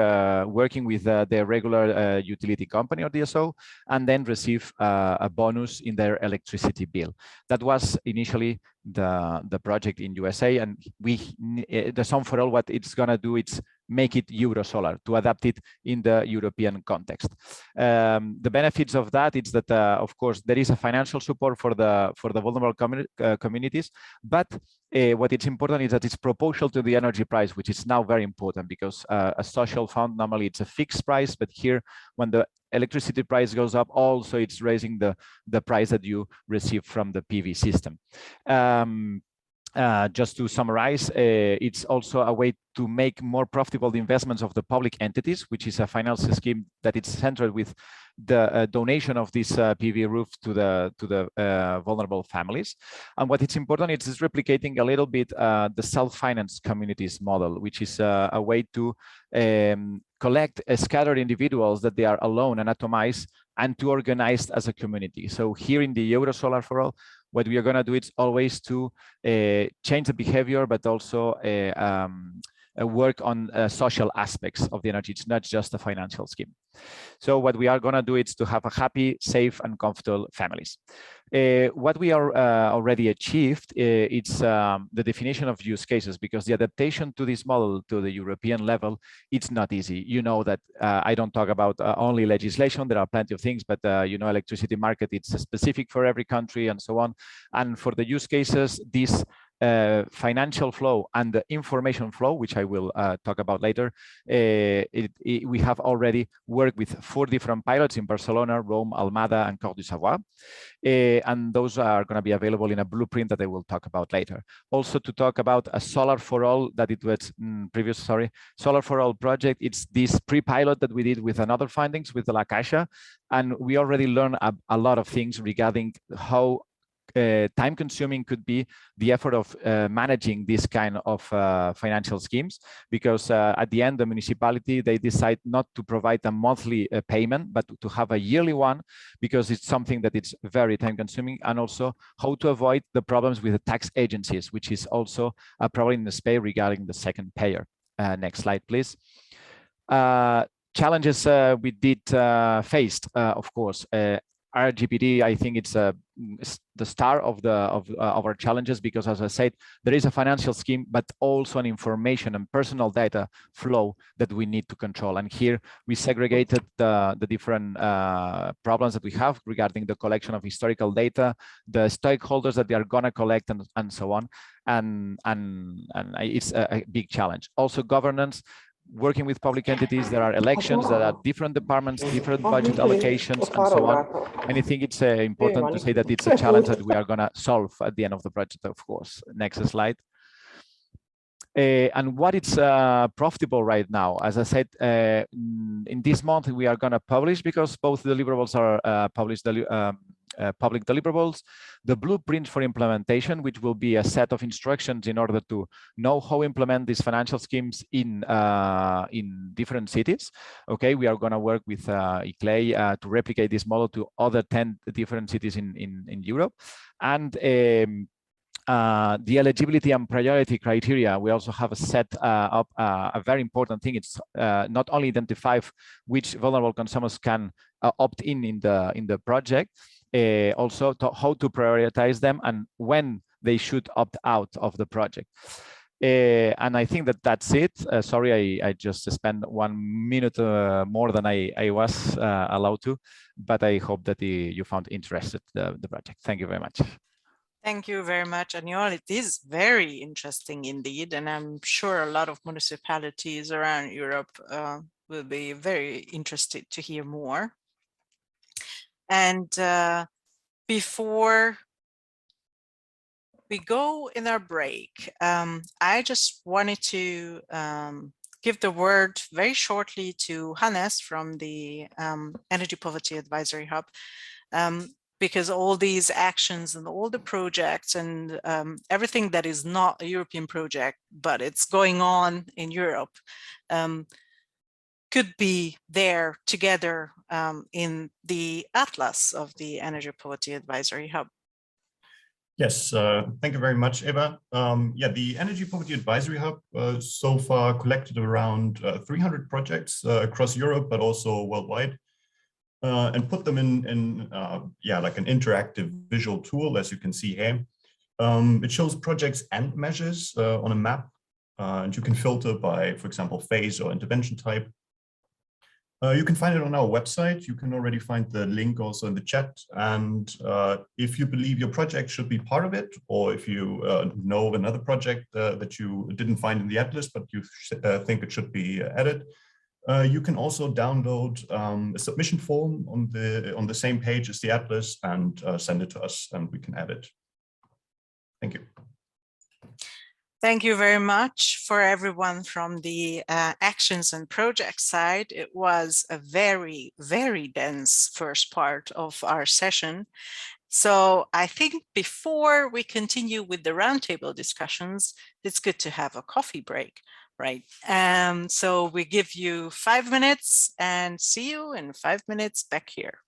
working with their regular utility company or DSO, and then receive a bonus in their electricity bill. That was initially the project in USA, and the Sun for All, what it's gonna do, it's make it Euro Solar, to adapt it in the European context. The benefits of that is that, of course, there is a financial support for the vulnerable communities, but what is important is that it's proportional to the energy price, which is now very important, because a social fund, normally it's a fixed price, but here, when the electricity price goes up, also it's raising the price that you receive from the PV system. Just to summarize, it's also a way to make more profitable the investments of the public entities, which is a financial scheme that it's centered with the donation of this PV roof to the vulnerable families. And what it's important is replicating a little bit the self-finance communities model, which is a way to collect scattered individuals that they are alone and atomized, and to organize as a community. So here in the Euro Solar for All, what we are going to do is always to change the behavior, but also work on social aspects of the energy. It's not just a financial scheme. So what we are going to do is to have a happy, safe, and comfortable families. What we are already achieved, it's the definition of use cases, because the adaptation to this model to the European level, it's not easy. You know that I don't talk about only legislation. There are plenty of things, but you know, electricity market, it's specific for every country and so on. And for the use cases, this financial flow and the information flow, which I will talk about later, we have already worked with 4 different pilots in Barcelona, Rome, Almada, and Corps du Savoie. And those are going to be available in a blueprint that I will talk about later. Also, to talk about a Solar for All, that it was Solar for All project. It's this pre-pilot that we did with another findings with the La Caixa, and we already learned a lot of things regarding how time-consuming could be the effort of managing this kind of financial schemes, because at the end, the municipality, they decide not to provide a monthly payment, but to have a yearly one, because it's something that it's very time-consuming, and also how to avoid the problems with the tax agencies, which is also a problem in Spain regarding the second payer. Next slide, please. Challenges we did faced, of course. RGPD, I think it's the star of our challenges, because, as I said, there is a financial scheme, but also an information and personal data flow that we need to control. And here we segregated the different problems that we have regarding the collection of historical data, the stakeholders that they are going to collect, and so on. And it's a big challenge. Also, governance. Working with public entities, there are elections, there are different departments, different budget allocations, and so on. And I think it's important to say that it's a challenge that we are going to solve at the end of the project, of course. Next slide. And what is profitable right now? As I said, in this month, we are going to publish, because both deliverables are published, public deliverables, the blueprint for implementation, which will be a set of instructions in order to know how to implement these financial schemes in different cities. Okay, we are going to work with IEPAW to replicate this model to other 10 different cities in Europe. And the eligibility and priority criteria, we also have set up a very important thing. It's not only identify which vulnerable consumers can opt in the project, also how to prioritize them and when they should opt out of the project. And I think that's it. Sorry, I just spent 1 minute more than I was allowed to, but I hope that you found interested the project. Thank you very much. Thank you very much, Aniol. It is very interesting indeed, and I'm sure a lot of municipalities around Europe will be very interested to hear more. And before we go in our break, I just wanted to give the word very shortly to Hannes from the Energy Poverty Advisory Hub, because all these actions and all the projects and everything that is not a European project, but it's going on in Europe, could be there together in the atlas of the Energy Poverty Advisory Hub. Yes, thank you very much, Eva. Yeah, the Energy Poverty Advisory Hub so far collected around 300 projects across Europe, but also worldwide, and put them in like an interactive visual tool, as you can see here. It shows projects and measures on a map, and you can filter by, for example, phase or intervention type. You can find it on our website. You can already find the link also in the chat. And if you believe your project should be part of it, or if you know of another project that you didn't find in the atlas, but you think it should be added, you can also download a submission form on the same page as the atlas and send it to us, and we can add it. Thank you. Thank you very much for everyone from the actions and project side. It was a very, very dense first part of our session. So I think before we continue with the roundtable discussions, it's good to have a coffee break, right? So we give you 5 minutes and see you in 5 minutes back here.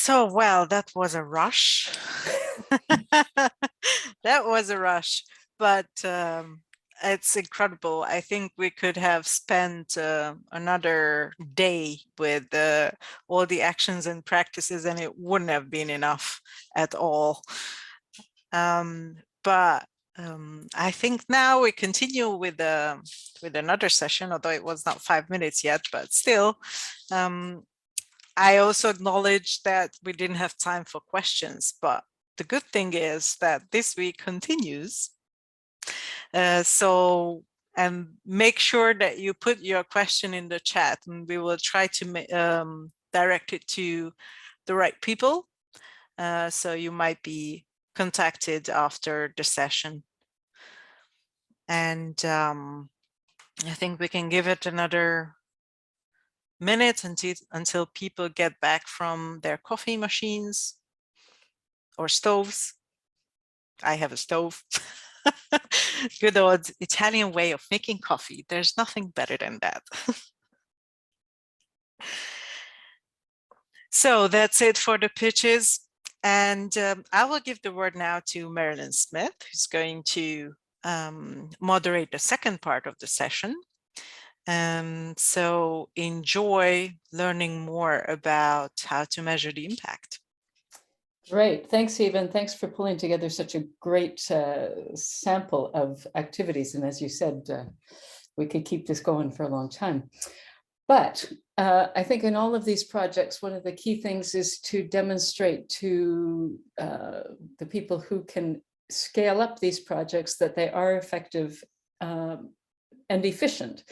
So, well, that was a rush. That was a rush, but it's incredible. I think we could have spent another day with all the actions and practices, and it wouldn't have been enough at all. But I think now we continue with another session, although it was not 5 minutes yet, but still. I also acknowledge that we didn't have time for questions, but the good thing is that this week continues. And make sure that you put your question in the chat, and we will try to direct it to the right people. So you might be contacted after the session. And I think we can give it another minute until people get back from their coffee machines or stoves. I have a stove. Good old Italian way of making coffee. There's nothing better than that. So that's it for the pitches. And I will give the word now to Marilyn Smith, who's going to moderate the second part of the session. So enjoy learning more about how to measure the impact. Great. Thanks, Eva, and thanks for pulling together such a great sample of activities. And as you said, we could keep this going for a long time. But I think in all of these projects, one of the key things is to demonstrate to the people who can scale up these projects that they are effective and efficient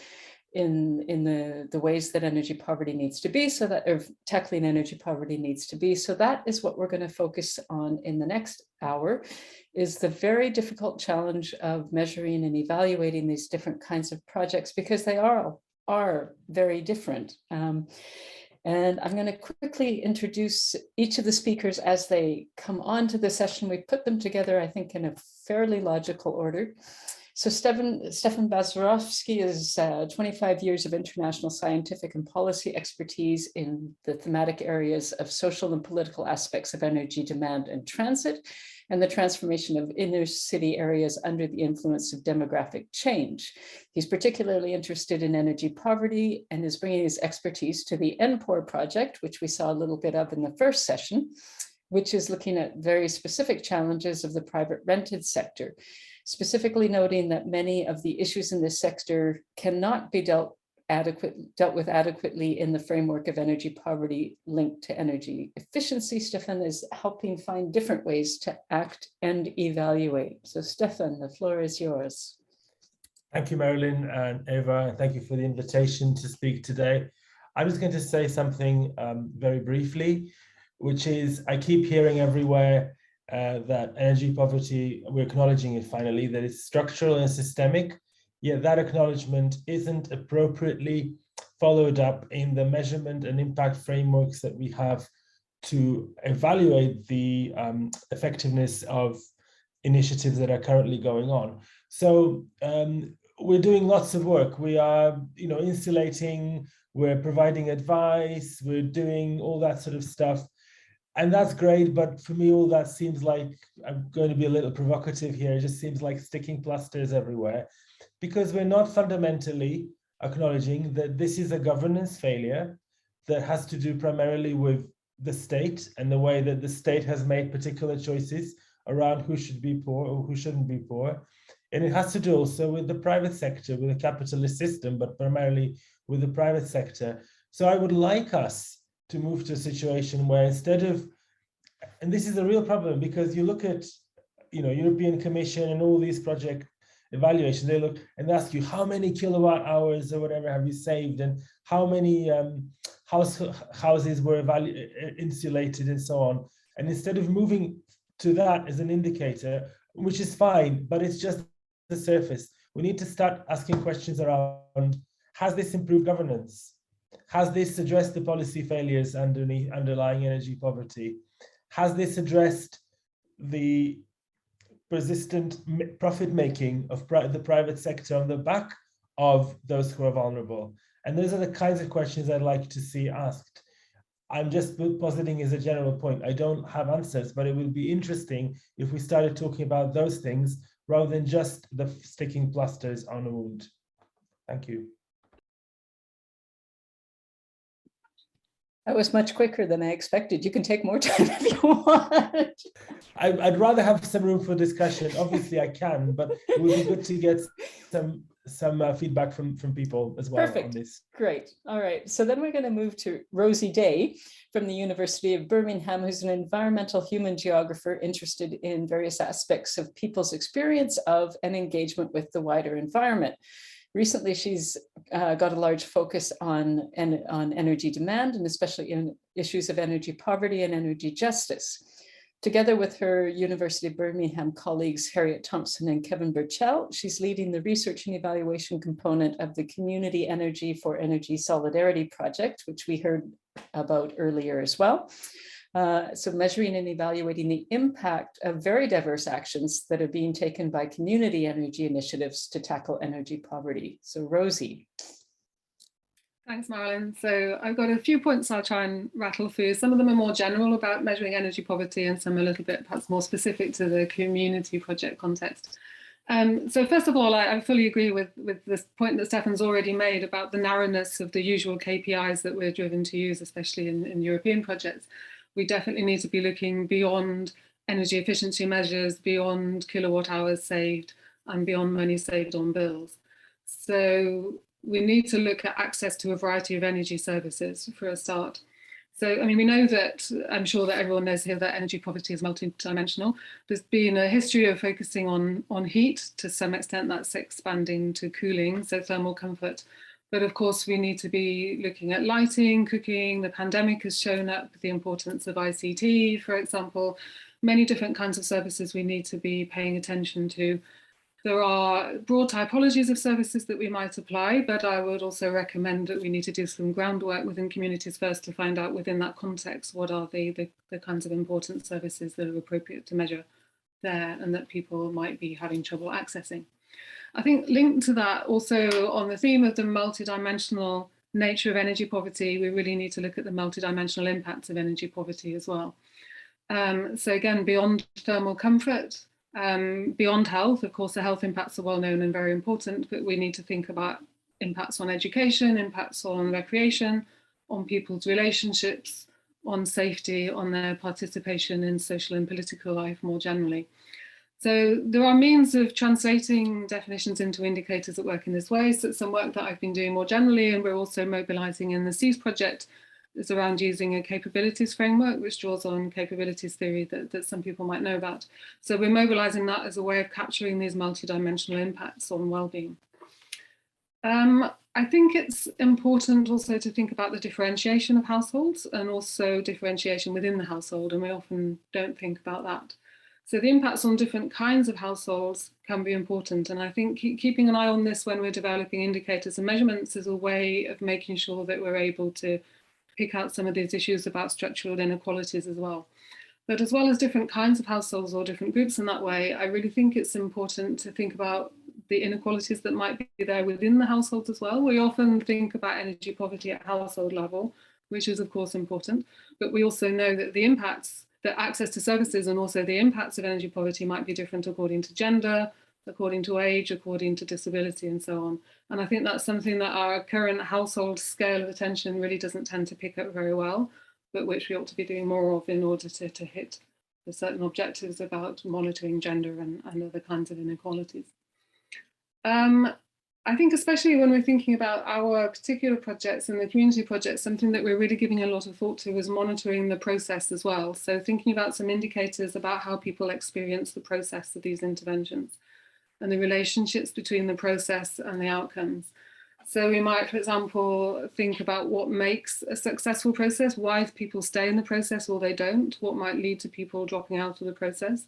in the ways that energy poverty needs to be, so that tackling energy poverty needs to be. So that is what we're going to focus on in the next hour, is the very difficult challenge of measuring and evaluating these different kinds of projects, because they are very different. And I'm going to quickly introduce each of the speakers as they come on to the session. We put them together, I think, in a fairly logical order. So Stefan Bazarovsky is 25 years of international scientific and policy expertise in the thematic areas of social and political aspects of energy demand and transit, and the transformation of inner city areas under the influence of demographic change. He's particularly interested in energy poverty and is bringing his expertise to the NPOR project, which we saw a little bit of in the first session, which is looking at very specific challenges of the private rented sector, specifically noting that many of the issues in this sector cannot be dealt with adequately in the framework of energy poverty linked to energy efficiency. Stefan is helping find different ways to act and evaluate. So Stefan, the floor is yours. Thank you, Marilyn and Eva, and thank you for the invitation to speak today. I'm just going to say something very briefly, which is I keep hearing everywhere that energy poverty, we're acknowledging it finally, that it's structural and systemic, yet that acknowledgement isn't appropriately followed up in the measurement and impact frameworks that we have to evaluate the effectiveness of initiatives that are currently going on. So we're doing lots of work. We are, insulating, we're providing advice, we're doing all that sort of stuff. And that's great, but for me, all that seems like, I'm going to be a little provocative here, it just seems like sticking plasters everywhere, because we're not fundamentally acknowledging that this is a governance failure that has to do primarily with the state and the way that the state has made particular choices around who should be poor or who shouldn't be poor. And it has to do also with the private sector, with the capitalist system, but primarily with the private sector. So I would like us to move to a situation where instead of, and this is a real problem, because you look at, European Commission and all these project evaluations, they look and ask you how many kilowatt hours or whatever have you saved, and how many houses were insulated and so on. And instead of moving to that as an indicator, which is fine, but it's just the surface, we need to start asking questions around, has this improved governance? Has this addressed the policy failures underlying energy poverty? Has this addressed the persistent profit making of the private sector on the back of those who are vulnerable? And those are the kinds of questions I'd like to see asked. I'm just positing as a general point. I don't have answers, but it would be interesting if we started talking about those things rather than just the sticking plasters on a wound. Thank you. That was much quicker than I expected. You can take more time if you want. I'd rather have some room for discussion. Obviously, I can, but it would be good to get some feedback from people as well. Perfect. On this. Great. All right. So then we're going to move to Rosie Day from the University of Birmingham, who's an environmental human geographer interested in various aspects of people's experience of and engagement with the wider environment. Recently, she's got a large focus on energy demand, and especially in issues of energy poverty and energy justice. Together with her University of Birmingham colleagues, Harriet Thompson and Kevin Burchell, she's leading the research and evaluation component of the Community Energy for Energy Solidarity project, which we heard about earlier as well. So measuring and evaluating the impact of very diverse actions that are being taken by community energy initiatives to tackle energy poverty. So Rosie. Thanks, Marilyn. So I've got a few points I'll try and rattle through. Some of them are more general about measuring energy poverty and some a little bit perhaps more specific to the community project context. So first of all, I fully agree with this point that Stefan's already made about the narrowness of the usual KPIs that we're driven to use, especially in European projects. We definitely need to be looking beyond energy efficiency measures, beyond kilowatt hours saved, and beyond money saved on bills. So we need to look at access to a variety of energy services for a start. So, I mean, we know that, I'm sure that everyone knows here that energy poverty is multidimensional. There's been a history of focusing on heat. To some extent, that's expanding to cooling, so thermal comfort. But of course, we need to be looking at lighting, cooking. The pandemic has shown up the importance of ICT, for example. Many different kinds of services we need to be paying attention to. There are broad typologies of services that we might apply, but I would also recommend that we need to do some groundwork within communities first to find out within that context what are the kinds of important services that are appropriate to measure there and that people might be having trouble accessing. I think linked to that, also on the theme of the multidimensional nature of energy poverty, we really need to look at the multidimensional impacts of energy poverty as well. So again, beyond thermal comfort, beyond health, of course, the health impacts are well known and very important, but we need to think about impacts on education, impacts on recreation, on people's relationships, on safety, on their participation in social and political life more generally. So there are means of translating definitions into indicators that work in this way. So it's some work that I've been doing more generally, and we're also mobilizing in the SEAS project is around using a capabilities framework, which draws on capabilities theory that some people might know about. So we're mobilizing that as a way of capturing these multidimensional impacts on well-being. I think it's important also to think about the differentiation of households and also differentiation within the household, and we often don't think about that. So the impacts on different kinds of households can be important, and I think keeping an eye on this when we're developing indicators and measurements is a way of making sure that we're able to pick out some of these issues about structural inequalities as well. But as well as different kinds of households or different groups in that way, I really think it's important to think about the inequalities that might be there within the households as well. We often think about energy poverty at household level, which is of course important, but we also know that the impacts, that access to services and also the impacts of energy poverty might be different according to gender, according to age, according to disability and so on. And I think that's something that our current household scale of attention really doesn't tend to pick up very well, but which we ought to be doing more of in order to hit the certain objectives about monitoring gender and other kinds of inequalities. I think especially when we're thinking about our particular projects and the community projects, something that we're really giving a lot of thought to is monitoring the process as well. So thinking about some indicators about how people experience the process of these interventions and the relationships between the process and the outcomes. So we might, for example, think about what makes a successful process, why people stay in the process or they don't, what might lead to people dropping out of the process,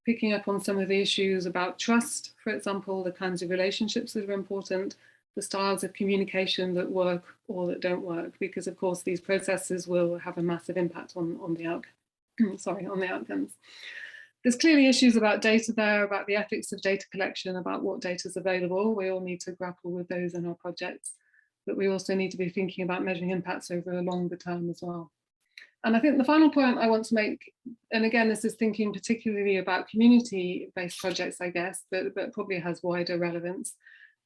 picking up on some of the issues about trust, for example, the kinds of relationships that are important, the styles of communication that work or that don't work, because of course these processes will have a massive impact on the outcomes. There's clearly issues about data there, about the ethics of data collection, about what data is available. We all need to grapple with those in our projects, but we also need to be thinking about measuring impacts over a longer term as well. And I think the final point I want to make, and again, this is thinking particularly about community-based projects, I guess, but probably has wider relevance,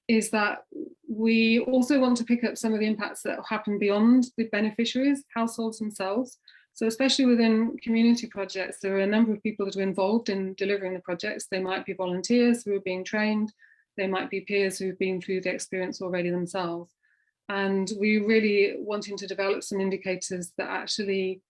is that we also want to pick up some of the impacts that happen beyond the beneficiaries, households themselves. So especially within community projects, there are a number of people that are involved in delivering the projects. They might be volunteers who are being trained. They might be peers who've been through the experience already themselves. And we really wanting to develop some indicators that actually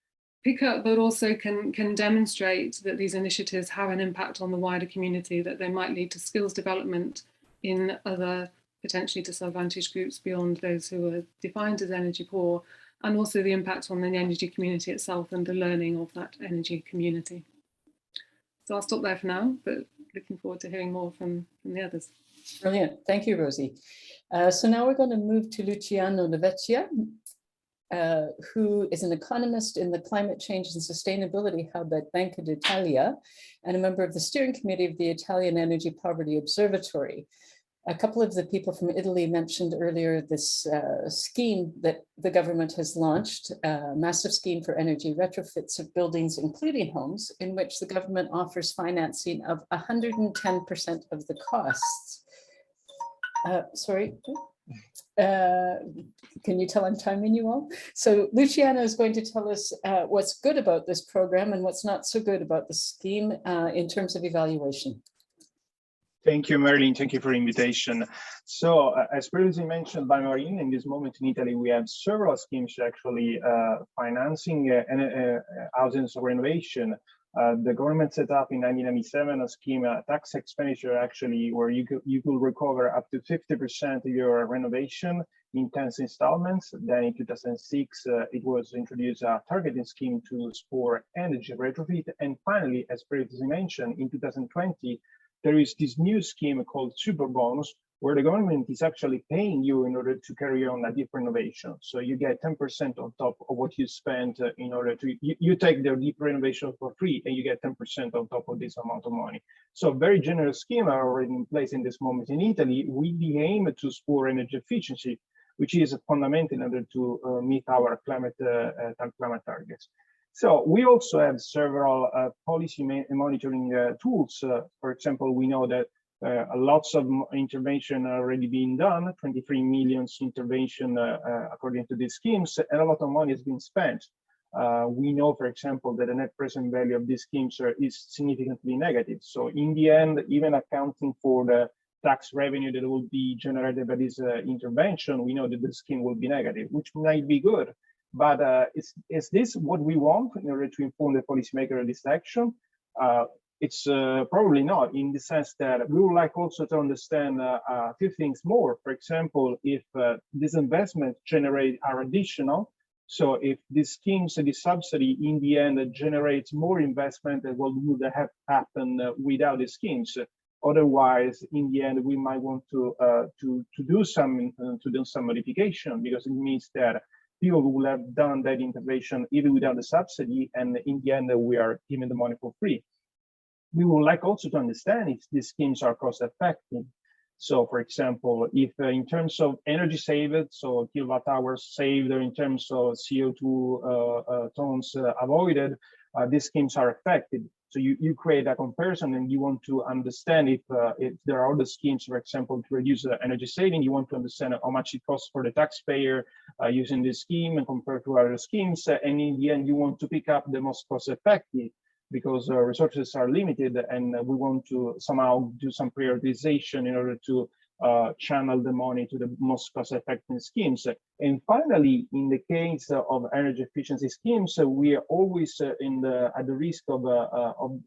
pick up, but also can demonstrate that these initiatives have an impact on the wider community, that they might lead to skills development in other potentially disadvantaged groups beyond those who are defined as energy poor, and also the impact on the energy community itself and the learning of that energy community. So I'll stop there for now, but looking forward to hearing more from the others. Brilliant. Thank you, Rosie. So now we're going to move to Luciano Novecchia, who is an economist in the Climate Change and Sustainability Hub at Banca d'Italia and a member of the steering committee of the Italian Energy Poverty Observatory. A couple of the people from Italy mentioned earlier this scheme that the government has launched, a massive scheme for energy retrofits of buildings, including homes, in which the government offers financing of 110% of the costs. Can you tell I'm timing you all? So Luciano is going to tell us what's good about this program and what's not so good about the scheme in terms of evaluation. Thank you, Marilyn. Thank you for the invitation. So, as previously mentioned by Marilyn, in this moment in Italy, we have several schemes actually financing housing renovation. The government set up in 1997 a scheme, a tax expenditure actually, where you could recover up to 50% of your renovation in 10 installments. Then in 2006, it was introduced a targeting scheme to spur energy retrofit. And finally, as previously mentioned, in 2020, there is this new scheme called Super Bonus, where the government is actually paying you in order to carry on a deep renovation. So you get 10% on top of what you spent in order to, you take the deep renovation for free and you get 10% on top of this amount of money. So very generous scheme are already in place in this moment in Italy with the aim to spur energy efficiency, which is fundamental in order to meet our climate targets. So we also have several policy monitoring tools. For example, we know that lots of intervention are already being done, 23 million intervention according to these schemes, and a lot of money has been spent. We know, for example, that the net present value of these schemes is significantly negative. So in the end, even accounting for the tax revenue that will be generated by this intervention, we know that the scheme will be negative, which might be good. But is this what we want in order to inform the policymaker of this action? It's probably not, in the sense that we would like also to understand a few things more. For example, if this investment are additional, so if these schemes, this subsidy in the end generates more investment than what would have happened without the schemes. Otherwise, in the end, we might want to do some modification, because it means that people will have done that intervention even without the subsidy, and in the end, we are giving the money for free. We would like also to understand if these schemes are cost effective. So, for example, if in terms of energy saved, so kilowatt hours saved, or in terms of CO2 tons avoided, these schemes are effective. So you create a comparison and you want to understand if there are other schemes, for example, to reduce energy saving. You want to understand how much it costs for the taxpayer using this scheme and compared to other schemes. And in the end, you want to pick up the most cost effective, because resources are limited and we want to somehow do some prioritization in order to channel the money to the most cost-effective schemes. And finally, in the case of energy efficiency schemes, we are always at the risk of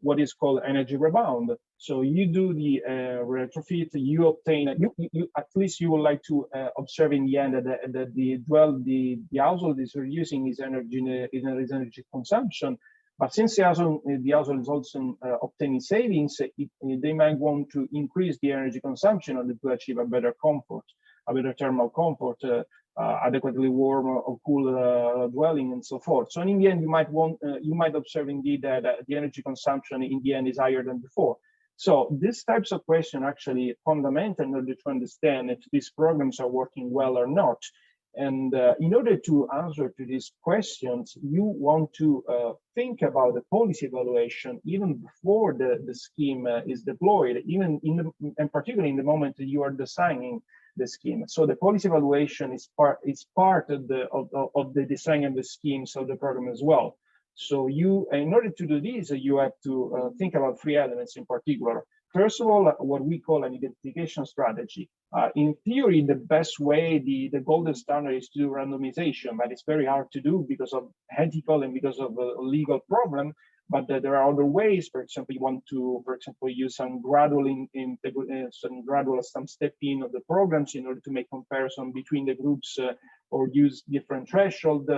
what is called energy rebound. So you do the retrofit, you obtain, at least you would like to observe in the end that the household is reducing its energy consumption. But since the household is also obtaining savings, they might want to increase the energy consumption in order to achieve a better comfort, a better thermal comfort, adequately warm or cool dwelling, and so forth. So in the end, you might observe indeed that the energy consumption in the end is higher than before. So these types of questions are actually fundamental in order to understand if these programs are working well or not. And in order to answer to these questions, you want to think about the policy evaluation even before the scheme is deployed, even and particularly in the moment that you are designing the scheme. So the policy evaluation is part of the design of the schemes of the program as well. So you, in order to do this, you have to think about three elements in particular. First of all, what we call an identification strategy. In theory, the best way, the golden standard is to do randomization, but it's very hard to do because of ethical and because of a legal problem. But there are other ways. For example, you want to, for example, use some gradual some step in of the programs in order to make comparison between the groups or use different threshold.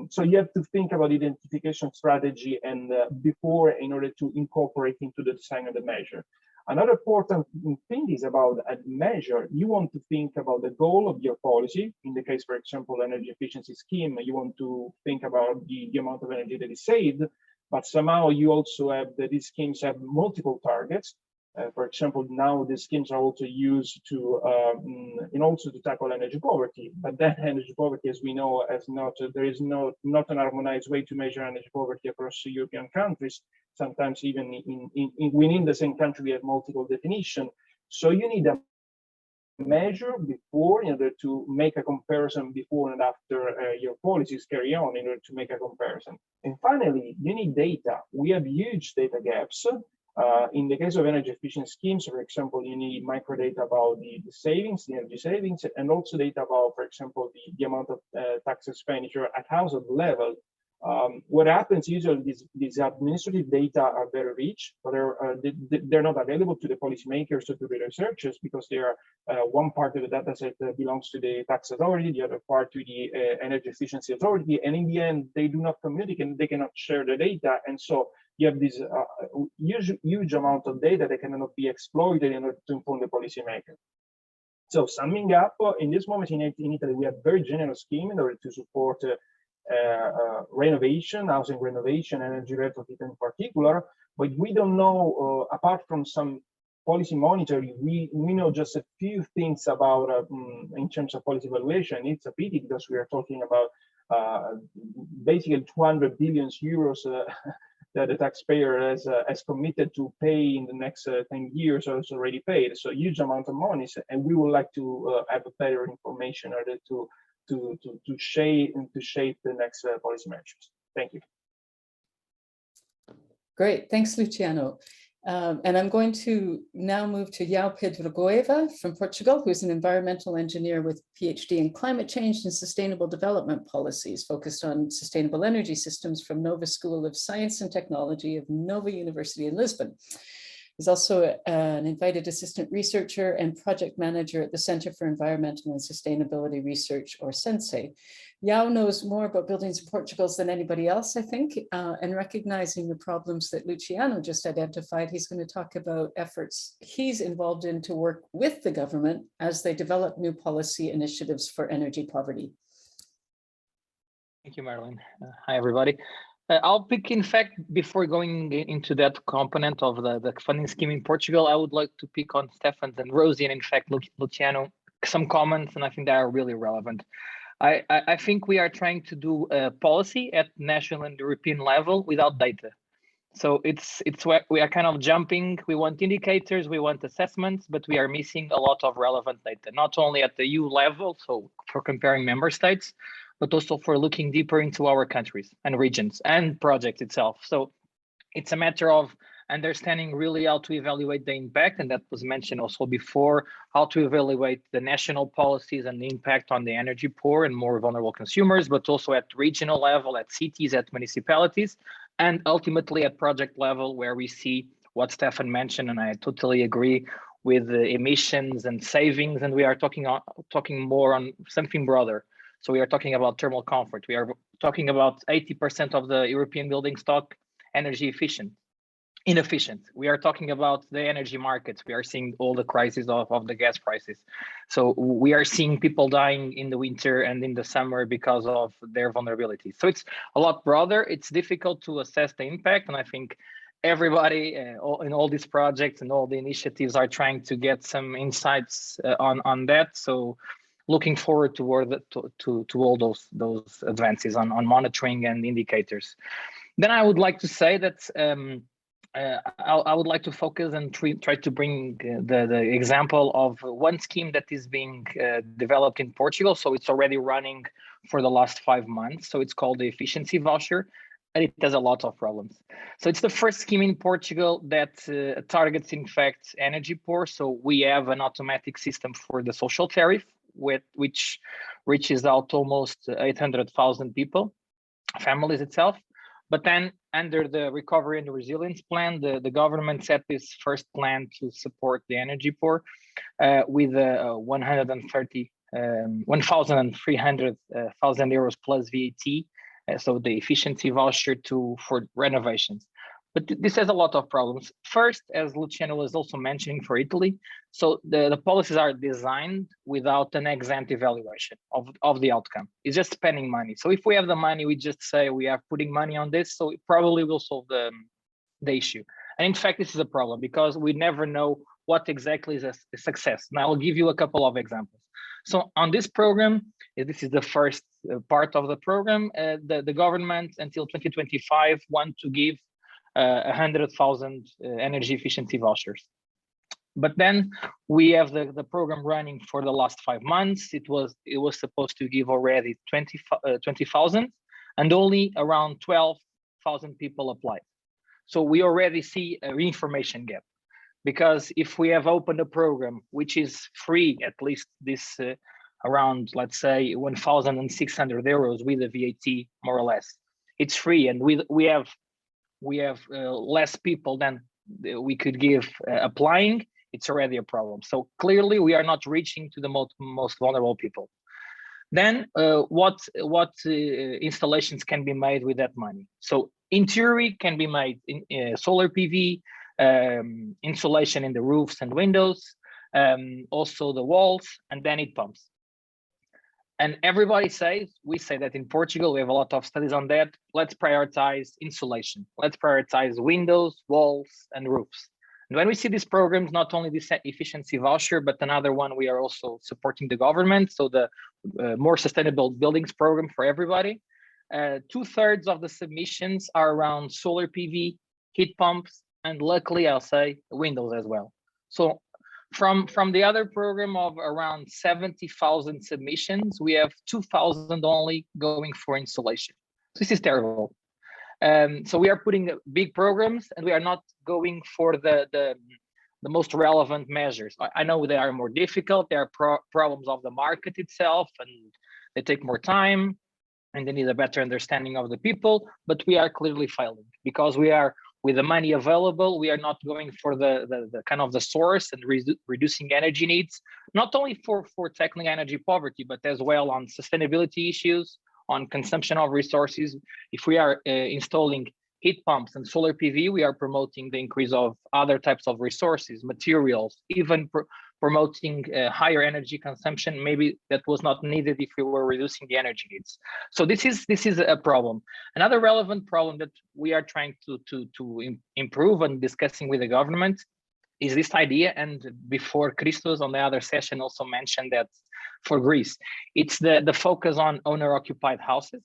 So you have to think about identification strategy and before in order to incorporate into the design of the measure. Another important thing is about a measure. You want to think about the goal of your policy. In the case, for example, energy efficiency scheme, you want to think about the amount of energy that is saved, but somehow you also have that these schemes have multiple targets. For example, now the schemes are also used to also to tackle energy poverty. But then energy poverty, as we know, there is not an harmonized way to measure energy poverty across European countries. Sometimes even within the same country, we have multiple definitions. So you need a measure before in order to make a comparison before and after your policies carry on in order to make a comparison. And finally, you need data. We have huge data gaps. In the case of energy efficient schemes, for example, you need microdata about the savings, the energy savings, and also data about, for example, the amount of tax expenditure at household level. What happens usually, these administrative data are very rich, but they're not available to the policymakers or to the researchers because they are one part of the data set belongs to the tax authority, the other part to the energy efficiency authority, and in the end, they do not communicate, they cannot share the data, and so you have this huge amount of data that cannot be exploited in order to inform the policymaker. So summing up, in this moment in Italy, we have very generous scheme in order to support renovation, housing renovation, energy retrofit in particular, but we don't know, apart from some policy monitoring, we know just a few things about in terms of policy evaluation. It's a pity because we are talking about basically 200 billion euros that the taxpayer has committed to pay in the next 10 years or is already paid. So a huge amount of money, and we would like to have a better information in order to shape the next policy measures. Thank you. Great, thanks, Luciano. And I'm going to now move to João Pedro Goiva from Portugal, who's an environmental engineer with PhD in climate change and sustainable development policies, focused on sustainable energy systems from Nova School of Science and Technology of Nova University in Lisbon. He's also an invited assistant researcher and project manager at the Center for Environmental and Sustainability Research, or SENSE. João knows more about buildings in Portugal than anybody else, I think, and recognizing the problems that Luciano just identified, he's going to talk about efforts he's involved in to work with the government as they develop new policy initiatives for energy poverty. Thank you, Marilyn. Hi, everybody. I'll pick, in fact, before going into that component of the funding scheme in Portugal, I would like to pick on Stefan's and Rosie, and in fact, Luciano, some comments, and I think they are really relevant. I think we are trying to do policy at national and European level without data. So it's where we are kind of jumping. We want indicators, we want assessments, but we are missing a lot of relevant data, not only at the EU level, so for comparing member states, but also for looking deeper into our countries and regions and project itself. So it's a matter of understanding really how to evaluate the impact, and that was mentioned also before, how to evaluate the national policies and the impact on the energy poor and more vulnerable consumers, but also at regional level, at cities, at municipalities, and ultimately at project level, where we see what Stefan mentioned, and I totally agree with the emissions and savings, and we are talking more on something broader. So we are talking about thermal comfort. We are talking about 80% of the European building stock energy inefficient. We are talking about the energy markets. We are seeing all the crises of the gas prices. So we are seeing people dying in the winter and in the summer because of their vulnerability. So it's a lot broader. It's difficult to assess the impact. And I think everybody in all these projects and all the initiatives are trying to get some insights on that. So looking forward toward to all those advances on monitoring and indicators. Then I would like to say that I would like to focus and try to bring the example of one scheme that is being developed in Portugal. So it's already running for the last 5 months. So it's called the efficiency voucher, and it has a lot of problems. So it's the first scheme in Portugal that targets, in fact, energy poor. So we have an automatic system for the social tariff, which reaches out almost 800,000 people, families itself. But then under the recovery and the resilience plan, the government set this first plan to support the energy poor with 1,300,000 euros plus VAT. So the efficiency voucher for renovations. But this has a lot of problems. First, as Luciano was also mentioning for Italy, so the policies are designed without an ex-ante evaluation of the outcome. It's just spending money. So if we have the money, we just say we are putting money on this, so it probably will solve the issue. And in fact, this is a problem because we never know what exactly is a success. Now I'll give you a couple of examples. So on this program, this is the first part of the program, the government until 2025 want to give 100,000 energy efficiency vouchers. But then we have the program running for the last 5 months. It was supposed to give already 20,000 and only around 12,000 people applied. So we already see a information gap, because if we have opened a program which is free, at least this around, let's say, 1,600 euros with the VAT, more or less, it's free, and we have less people than we could give applying, it's already a problem. So clearly we are not reaching to the most vulnerable people. Then what installations can be made with that money? So in theory can be made in solar PV, insulation in the roofs and windows, also the walls, and then heat pumps. And everybody says, we say that in Portugal, we have a lot of studies on that. Let's prioritize insulation. Let's prioritize windows, walls, and roofs. And when we see these programs, not only this efficiency voucher, but another one, we are also supporting the government. So the more sustainable buildings program for everybody. 2/3 of the submissions are around solar PV, heat pumps, and luckily I'll say windows as well. So from the other program of around 70,000 submissions, we have 2,000 only going for insulation. This is terrible. So we are putting big programs and we are not going for the most relevant measures. I know they are more difficult. There are problems of the market itself, and they take more time, and they need a better understanding of the people, but we are clearly failing because we are, with the money available, we are not going for the kind of the source and reducing energy needs, not only for tackling energy poverty, but as well on sustainability issues, on consumption of resources. If we are installing heat pumps and solar PV, we are promoting the increase of other types of resources, materials, even promoting higher energy consumption. Maybe that was not needed if we were reducing the energy needs. So this is a problem. Another relevant problem that we are trying to improve and discussing with the government is this idea, and before Christos on the other session also mentioned that for Greece, it's the focus on owner-occupied houses.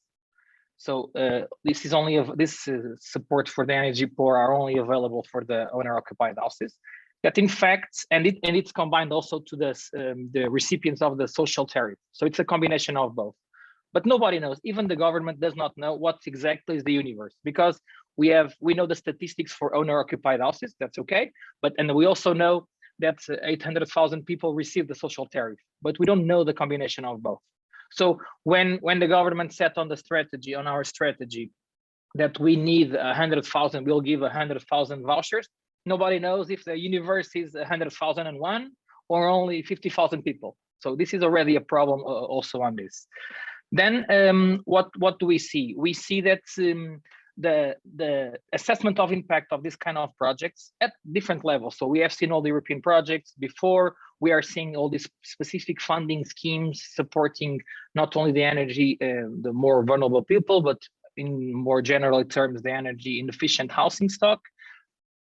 So this is only this support for the energy poor are only available for the owner-occupied houses. That in fact, and it's combined also to the recipients of the social tariff. So it's a combination of both. But nobody knows, even the government does not know what exactly is the universe, because we know the statistics for owner-occupied houses, that's okay. And we also know that 800,000 people receive the social tariff, but we don't know the combination of both. So when the government set on our strategy, that we need 100,000, we'll give 100,000 vouchers, nobody knows if the universe is 100,001 or only 50,000 people. So this is already a problem also on this. Then what do we see? We see that the assessment of impact of this kind of projects at different levels. So we have seen all the European projects before. We are seeing all these specific funding schemes supporting not only the energy, the more vulnerable people, but in more general terms, the energy inefficient housing stock.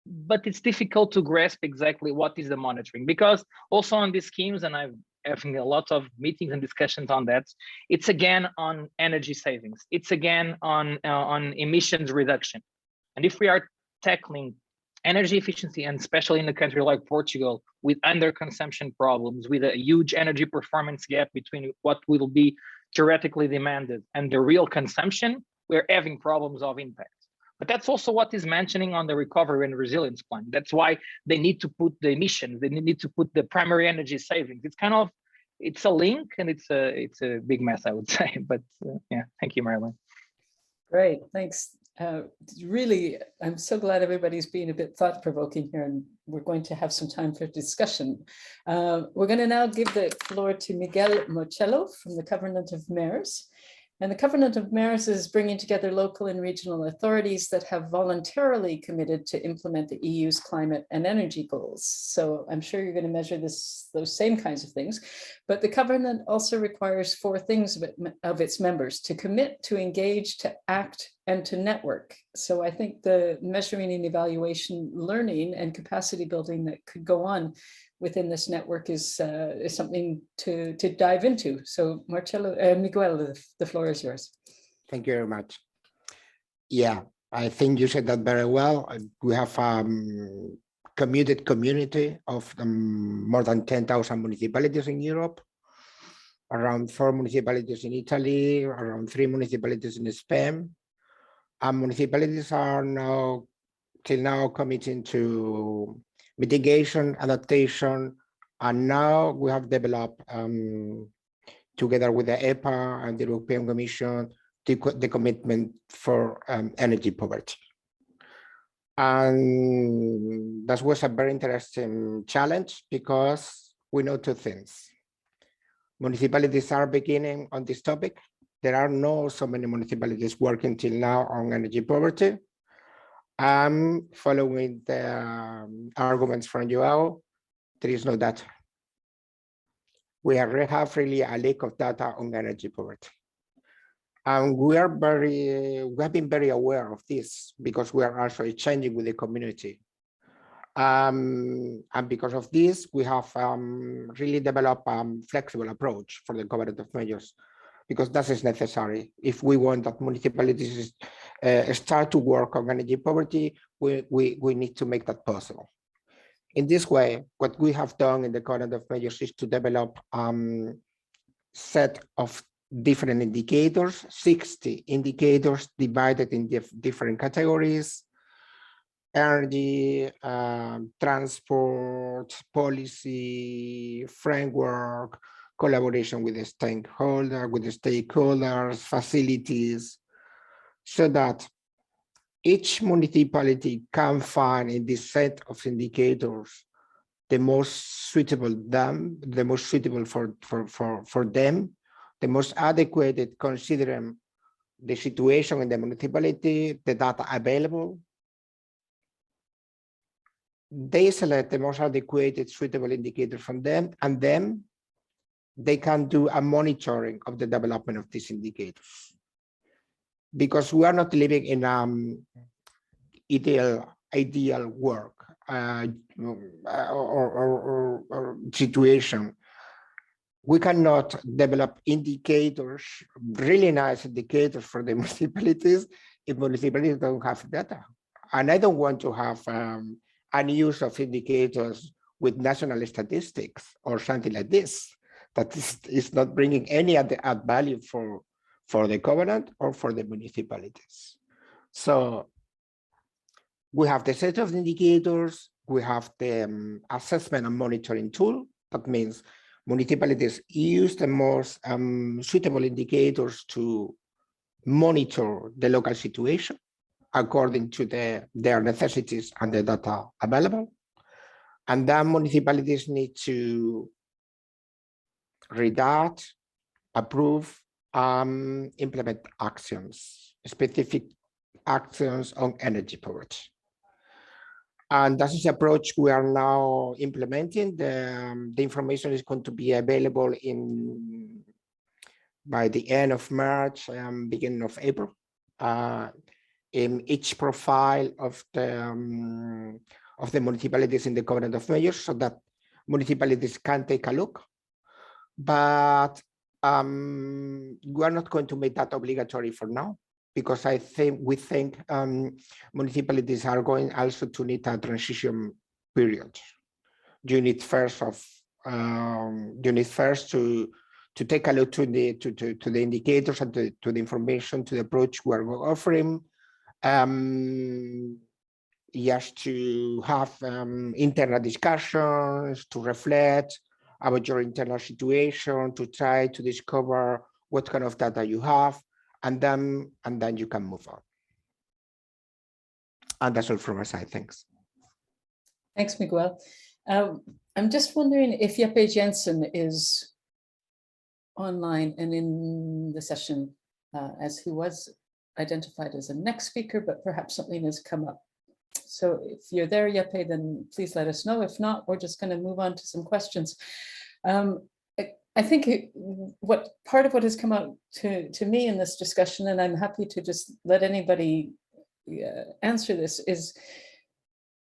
But it's difficult to grasp exactly what is the monitoring, because also on these schemes, and I've having a lot of meetings and discussions on that. It's again on energy savings. It's again on emissions reduction. And if we are tackling energy efficiency, and especially in a country like Portugal, with underconsumption problems, with a huge energy performance gap between what will be theoretically demanded and the real consumption, we're having problems of impact. But that's also what is mentioning on the recovery and resilience plan. That's why they need to put the emissions, they need to put the primary energy savings. It's kind of, it's a link, and it's a big mess, I would say. But yeah, thank you, Marilyn. Great, thanks. Really, I'm so glad everybody's being a bit thought-provoking here, and we're going to have some time for discussion. We're going to now give the floor to Miguel Mocello from the Covenant of Mayors. And the Covenant of Mayors is bringing together local and regional authorities that have voluntarily committed to implement the EU's climate and energy goals. So I'm sure you're going to measure those same kinds of things. But the Covenant also requires 4 things of its members: to commit, to engage, to act, and to network. So I think the measuring and evaluation, learning, and capacity building that could go on within this network is something to dive into. So Marcelo, Miguel, the floor is yours. Thank you very much. Yeah, I think you said that very well. We have committed community of more than 10,000 municipalities in Europe, around 4 municipalities in Italy, around 3 municipalities in Spain. And municipalities are now, till now, committing to mitigation, adaptation, and now we have developed, together with the IEPA and the European Commission, the commitment for energy poverty. And that was a very interesting challenge, because we know 2 things. Municipalities are beginning on this topic. There are not so many municipalities working till now on energy poverty. Following the arguments from Joao, there is no data. We have really a lack of data on energy poverty. And we have been very aware of this, because we are also changing with the community. And because of this, we have really developed a flexible approach for the Covenant of Mayors, because that is necessary. If we want that municipalities start to work on energy poverty, we need to make that possible. In this way, what we have done in the Covenant of Mayors is to develop set of different indicators, 60 indicators divided in different categories: energy, transport, policy, framework, collaboration with the stakeholders, facilities, so that each municipality can find in this set of indicators the most suitable for them, the most adequate considering the situation in the municipality, the data available. They select the most adequate, suitable indicator from them, and then they can do a monitoring of the development of these indicators. Because we are not living in ideal work or situation. We cannot develop indicators, really nice indicators for the municipalities, if municipalities don't have data. And I don't want to have unuse of indicators with national statistics or something like this. That is not bringing any add value for the Covenant or for the municipalities. So we have the set of indicators, we have the assessment and monitoring tool. That means municipalities use the most suitable indicators to monitor the local situation according to their necessities and the data available. And then municipalities need to redact, approve, implement actions, specific actions on energy poverty. And that is the approach we are now implementing. The information is going to be available by the end of March, beginning of April, in each profile of the municipalities in the Covenant of Mayors, so that municipalities can take a look. but we are not going to make that obligatory for now, because we think municipalities are going also to need a transition period. You need first to take a look to the indicators and to the information, to the approach we are offering. Just to have internal discussions, to reflect about your internal situation, to try to discover what kind of data you have, and then you can move on. And that's all from our side. Thanks. Thanks, Miguel. I'm just wondering if Jeppe Jensen is online and in the session, as he was identified as a next speaker, but perhaps something has come up. So if you're there, Jeppe, then please let us know. If not, we're just going to move on to some questions. I think what part of what has come out to me in this discussion, and I'm happy to just let anybody answer this, is,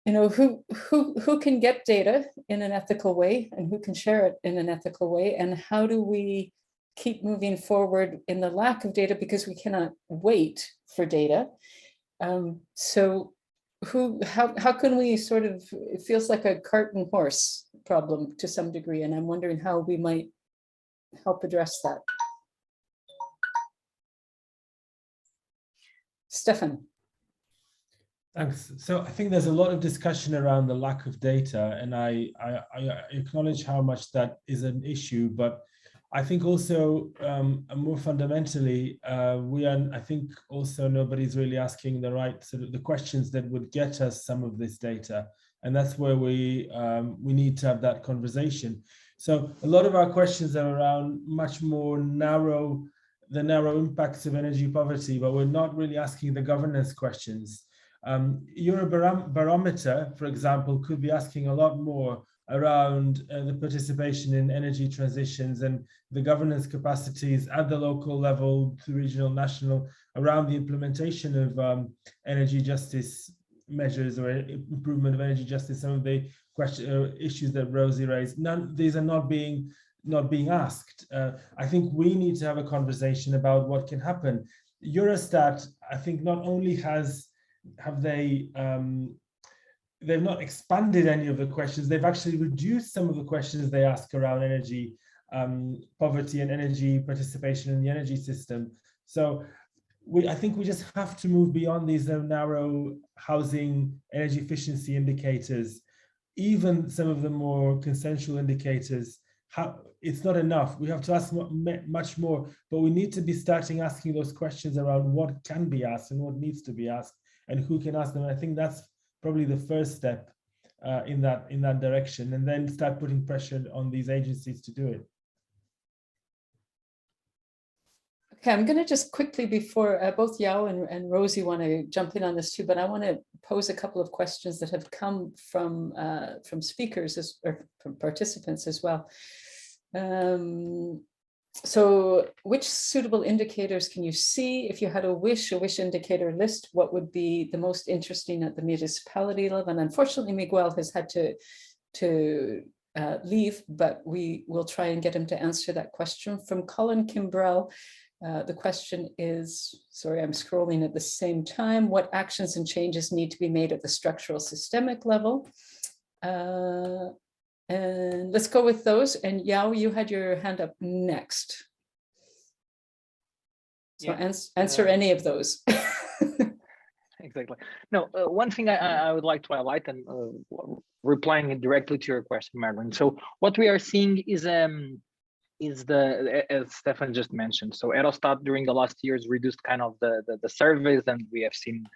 you know, who can get data in an ethical way and who can share it in an ethical way, and how do we keep moving forward in the lack of data, because we cannot wait for data. So how can we sort of, it feels like a cart and horse problem to some degree, and I'm wondering how we might help address that. Stefan. Thanks. So I think there's a lot of discussion around the lack of data, and I acknowledge how much that is an issue, but I think also more fundamentally, I think also nobody's really asking the right sort of the questions that would get us some of this data, and that's where we need to have that conversation. So a lot of our questions are around much more narrow impacts of energy poverty, but we're not really asking the governance questions. Eurobarometer, for example, could be asking a lot more around the participation in energy transitions and the governance capacities at the local level to regional, national, around the implementation of energy justice measures or improvement of energy justice. Some of the issues that Rosie raised, these are not being asked. I think we need to have a conversation about what can happen. Eurostat, I think, not only they've not expanded any of the questions, they've actually reduced some of the questions they ask around energy poverty and energy participation in the energy system. So I think we just have to move beyond these narrow housing energy efficiency indicators. Even some of the more consensual indicators, it's not enough. We have to ask much more, but we need to be starting asking those questions around what can be asked and what needs to be asked and who can ask them. I think that's probably the first step in that direction, and then start putting pressure on these agencies to do it. Okay, I'm going to just quickly, before both Yao and Rosie want to jump in on this too, but I want to pose a couple of questions that have come from speakers or from participants as well. So which suitable indicators can you see? If you had a wish indicator list, what would be the most interesting at the municipality level? And unfortunately, Miguel has had to leave, but we will try and get him to answer that question. From Colin Kimbrell, the question is, sorry, I'm scrolling at the same time, what actions and changes need to be made at the structural systemic level? And let's go with those. And Yao, you had your hand up next. So yeah, answer any of those. Exactly. No, one thing I would like to highlight, and replying directly to your question, Madeline. So what we are seeing is as Stefan just mentioned. So Eurostat during the last years reduced kind of the surveys, and we have seen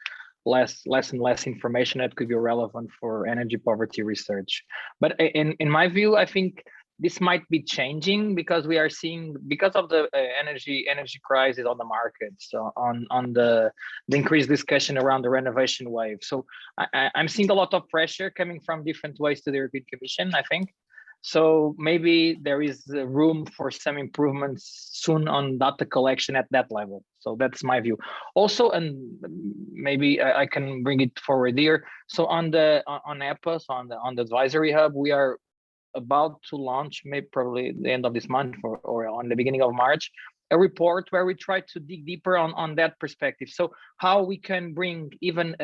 less and less information that could be relevant for energy poverty research. But in my view, I think this might be changing because we are seeing, because of the energy crisis on the market, so on the increased discussion around the renovation wave. So I'm seeing a lot of pressure coming from different ways to the European Commission, I think. So maybe there is room for some improvements soon on data collection at that level. So that's my view. Also, and maybe I can bring it forward here. So on IEPAW, so on the advisory hub, we are about to launch, maybe probably the end of this month or on the beginning of March, a report where we try to dig deeper on that perspective. So how we can bring even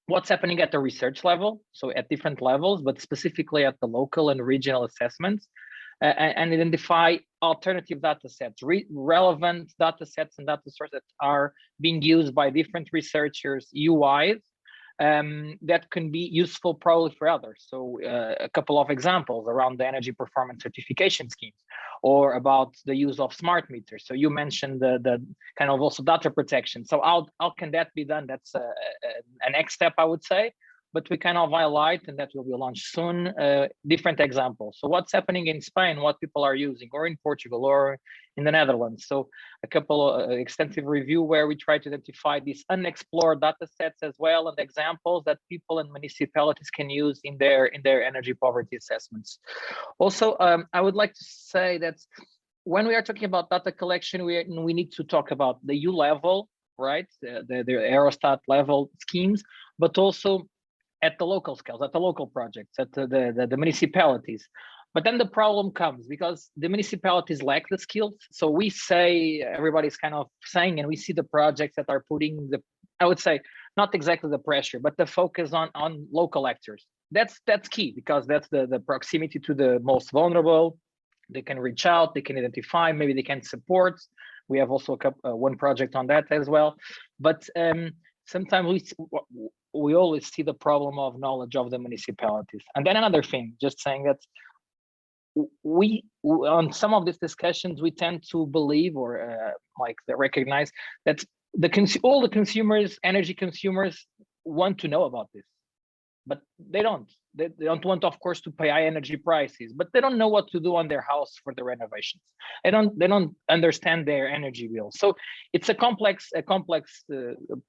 what's happening at the research level, so at different levels, but specifically at the local and regional assessments, and identify alternative data sets, relevant data sets and data sources that are being used by different researchers, UIs, that can be useful probably for others. So a couple of examples around the energy performance certification schemes, or about the use of smart meters. So you mentioned the kind of also data protection. So how can that be done? That's a next step, I would say. But we kind of highlight, and that will be launched soon, different examples. So what's happening in Spain, what people are using, or in Portugal, or in the Netherlands. So a couple of extensive review where we try to identify these unexplored data sets as well, and examples that people and municipalities can use in their energy poverty assessments. Also, I would like to say that when we are talking about data collection, we need to talk about the EU level, right? The Eurostat level schemes, but also at the local scales, at the local projects, at the municipalities. But then the problem comes because the municipalities lack the skills. So we say, everybody's kind of saying, and we see the projects that are putting the, I would say, not exactly the pressure, but the focus on local actors. That's key, because that's the proximity to the most vulnerable. They can reach out, they can identify, maybe they can support. We have also one project on that as well. But sometimes we always see the problem of knowledge of the municipalities. And then another thing, just saying that we on some of these discussions, we tend to believe or recognize that all the consumers, energy consumers, want to know about this, but they don't. They don't want, of course, to pay high energy prices, but they don't know what to do on their house for the renovations. They don't understand their energy bills. So it's a complex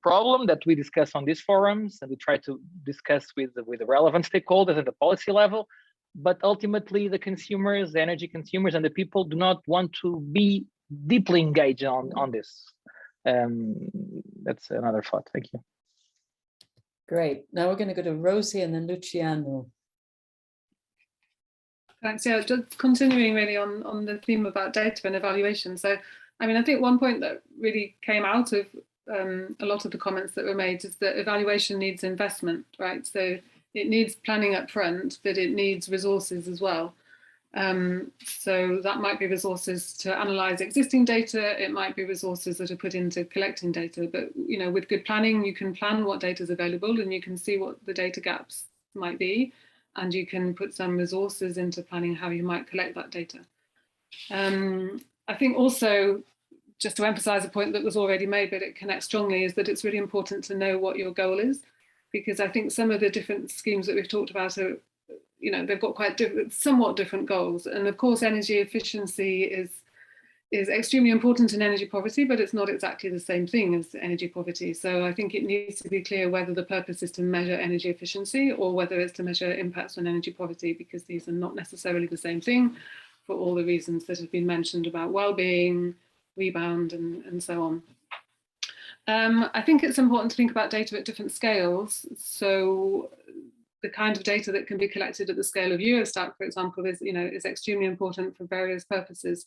problem that we discuss on these forums, and we try to discuss with the relevant stakeholders at the policy level. But ultimately, the consumers, the energy consumers, and the people do not want to be deeply engaged on this. That's another thought. Thank you. Great. Now we're going to go to Rosie and then Luciano. Thanks. Yeah, just continuing really on the theme about data and evaluation. So, I mean, I think one point that really came out of a lot of the comments that were made is that evaluation needs investment, right? So it needs planning up front, but it needs resources as well. So that might be resources to analyze existing data. It might be resources that are put into collecting data. But with good planning, you can plan what data is available, and you can see what the data gaps might be, and you can put some resources into planning how you might collect that data. I think also, just to emphasize a point that was already made, but it connects strongly, is that it's really important to know what your goal is, because I think some of the different schemes that we've talked about are, they've got quite somewhat different goals. And of course, energy efficiency is extremely important in energy poverty, but it's not exactly the same thing as energy poverty. So I think it needs to be clear whether the purpose is to measure energy efficiency or whether it's to measure impacts on energy poverty, because these are not necessarily the same thing for all the reasons that have been mentioned about well-being, rebound, and so on. I think it's important to think about data at different scales. So the kind of data that can be collected at the scale of Eurostat, for example, is extremely important for various purposes.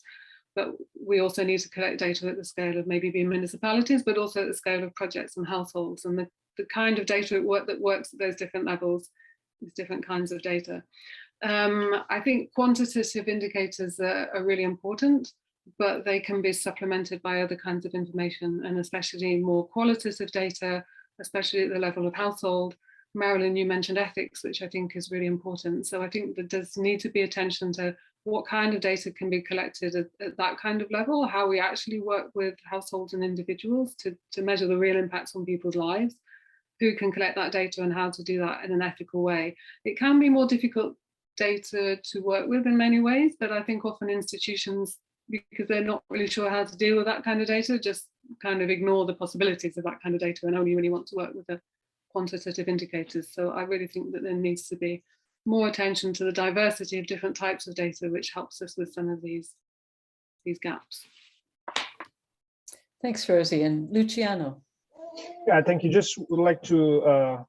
But we also need to collect data at the scale of maybe municipalities, but also at the scale of projects and households. And the kind of data that works at those different levels is different kinds of data. I think quantitative indicators are really important, but they can be supplemented by other kinds of information, and especially more qualitative data, especially at the level of household. Marilyn, you mentioned ethics, which I think is really important. So I think there does need to be attention to what kind of data can be collected at that kind of level, how we actually work with households and individuals to measure the real impacts on people's lives, who can collect that data and how to do that in an ethical way. It can be more difficult data to work with in many ways, but I think often institutions, because they're not really sure how to deal with that kind of data, just kind of ignore the possibilities of that kind of data and only really want to work with the quantitative indicators. So I really think that there needs to be more attention to the diversity of different types of data, which helps us with some of these gaps. Thanks, Rosie. And Luciano. Yeah, thank you. Just would like to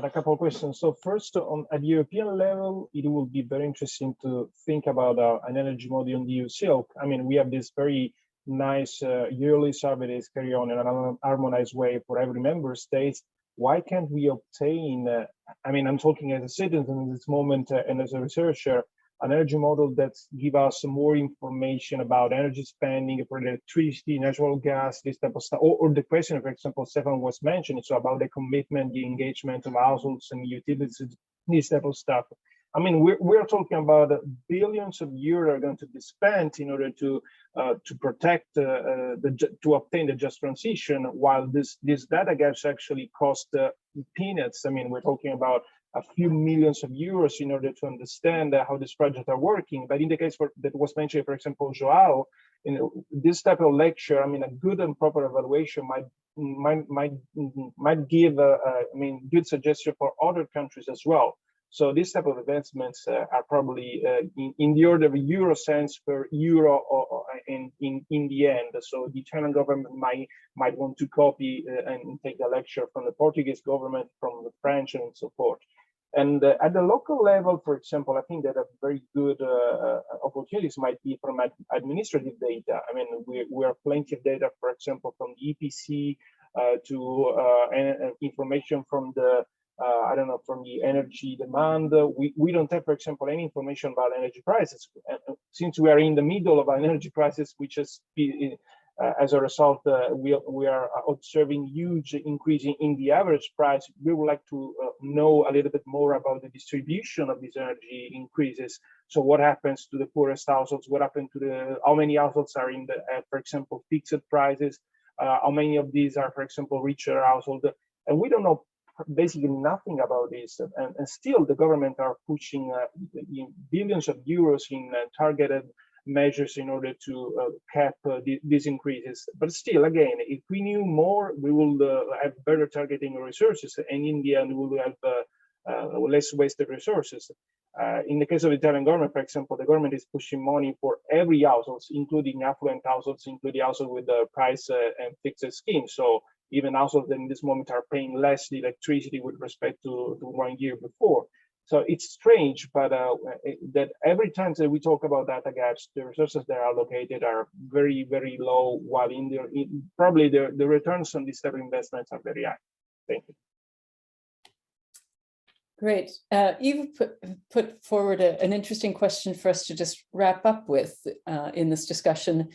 a couple of questions. So first, at the European level, it will be very interesting to think about an energy model on the EU silk. I mean, we have this very nice yearly survey that is carried on in an harmonized way for every member state. Why can't we obtain, I mean, I'm talking as a citizen in this moment and as a researcher, an energy model that give us more information about energy spending for electricity, natural gas, this type of stuff, or the question, for example, Stefan was mentioning, so about the commitment, the engagement of households and utilities, this type of stuff. I mean, we're talking about billions of euros are going to be spent in order to protect, to obtain the just transition, while these data gaps actually cost peanuts. I mean, we're talking about a few millions of euros in order to understand how these projects are working. But in the case that was mentioned, for example, Joao, this type of lecture, I mean, a good and proper evaluation might give, good suggestion for other countries as well. So this type of investments are probably in the order of euro cents per euro in the end. So the Italian government might want to copy and take the lecture from the Portuguese government, from the French, and so forth. And at the local level, for example, I think that a very good opportunities might be from administrative data. I mean, we have plenty of data, for example, from the EPC to information from the from the energy demand. We don't have, for example, any information about energy prices. Since we are in the middle of an energy crisis, which has been, as a result, we are observing huge increase in the average price. We would like to know a little bit more about the distribution of these energy increases. So what happens to the poorest households? What happened to how many households are in the, for example, fixed prices? How many of these are, for example, richer households? And we don't know basically nothing about this, and still the government are pushing billions of euros in targeted measures in order to cap these increases. But still, again, if we knew more, we will have better targeting resources, and in the end, we will have less wasted resources. In the case of the Italian government, for example, the government is pushing money for every household, including affluent households, including households with the price and fixed scheme. So even households that in this moment are paying less the electricity with respect to 1 year before. So it's strange, but that every time that we talk about data gaps, the resources that are allocated are very, very low, while probably the returns on these type of investments are very high. Thank you. Great. Eva put forward an interesting question for us to just wrap up with in this discussion.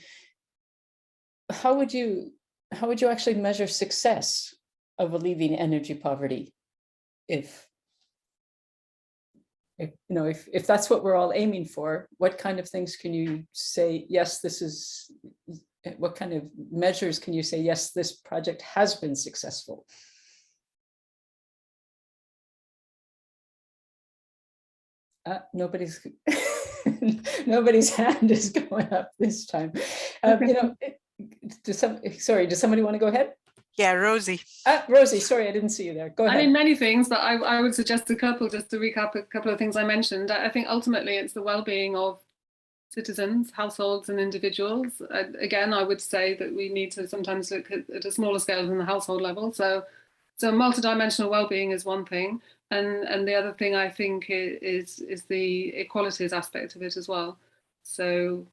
How would you actually measure success of alleviating energy poverty if that's what we're all aiming for? What kind of things can you say, yes, this is, what kind of measures can you say, yes, this project has been successful? Nobody's hand is going up this time. Does somebody want to go ahead? Yeah, Rosie. Rosie, sorry, I didn't see you there. Go ahead. I mean, many things, but I would suggest a couple, just to recap a couple of things I mentioned. I think ultimately it's the well-being of citizens, households, and individuals. Again, I would say that we need to sometimes look at a smaller scale than the household level. So multidimensional well-being is one thing. And the other thing I think is the equalities aspect of it as well. So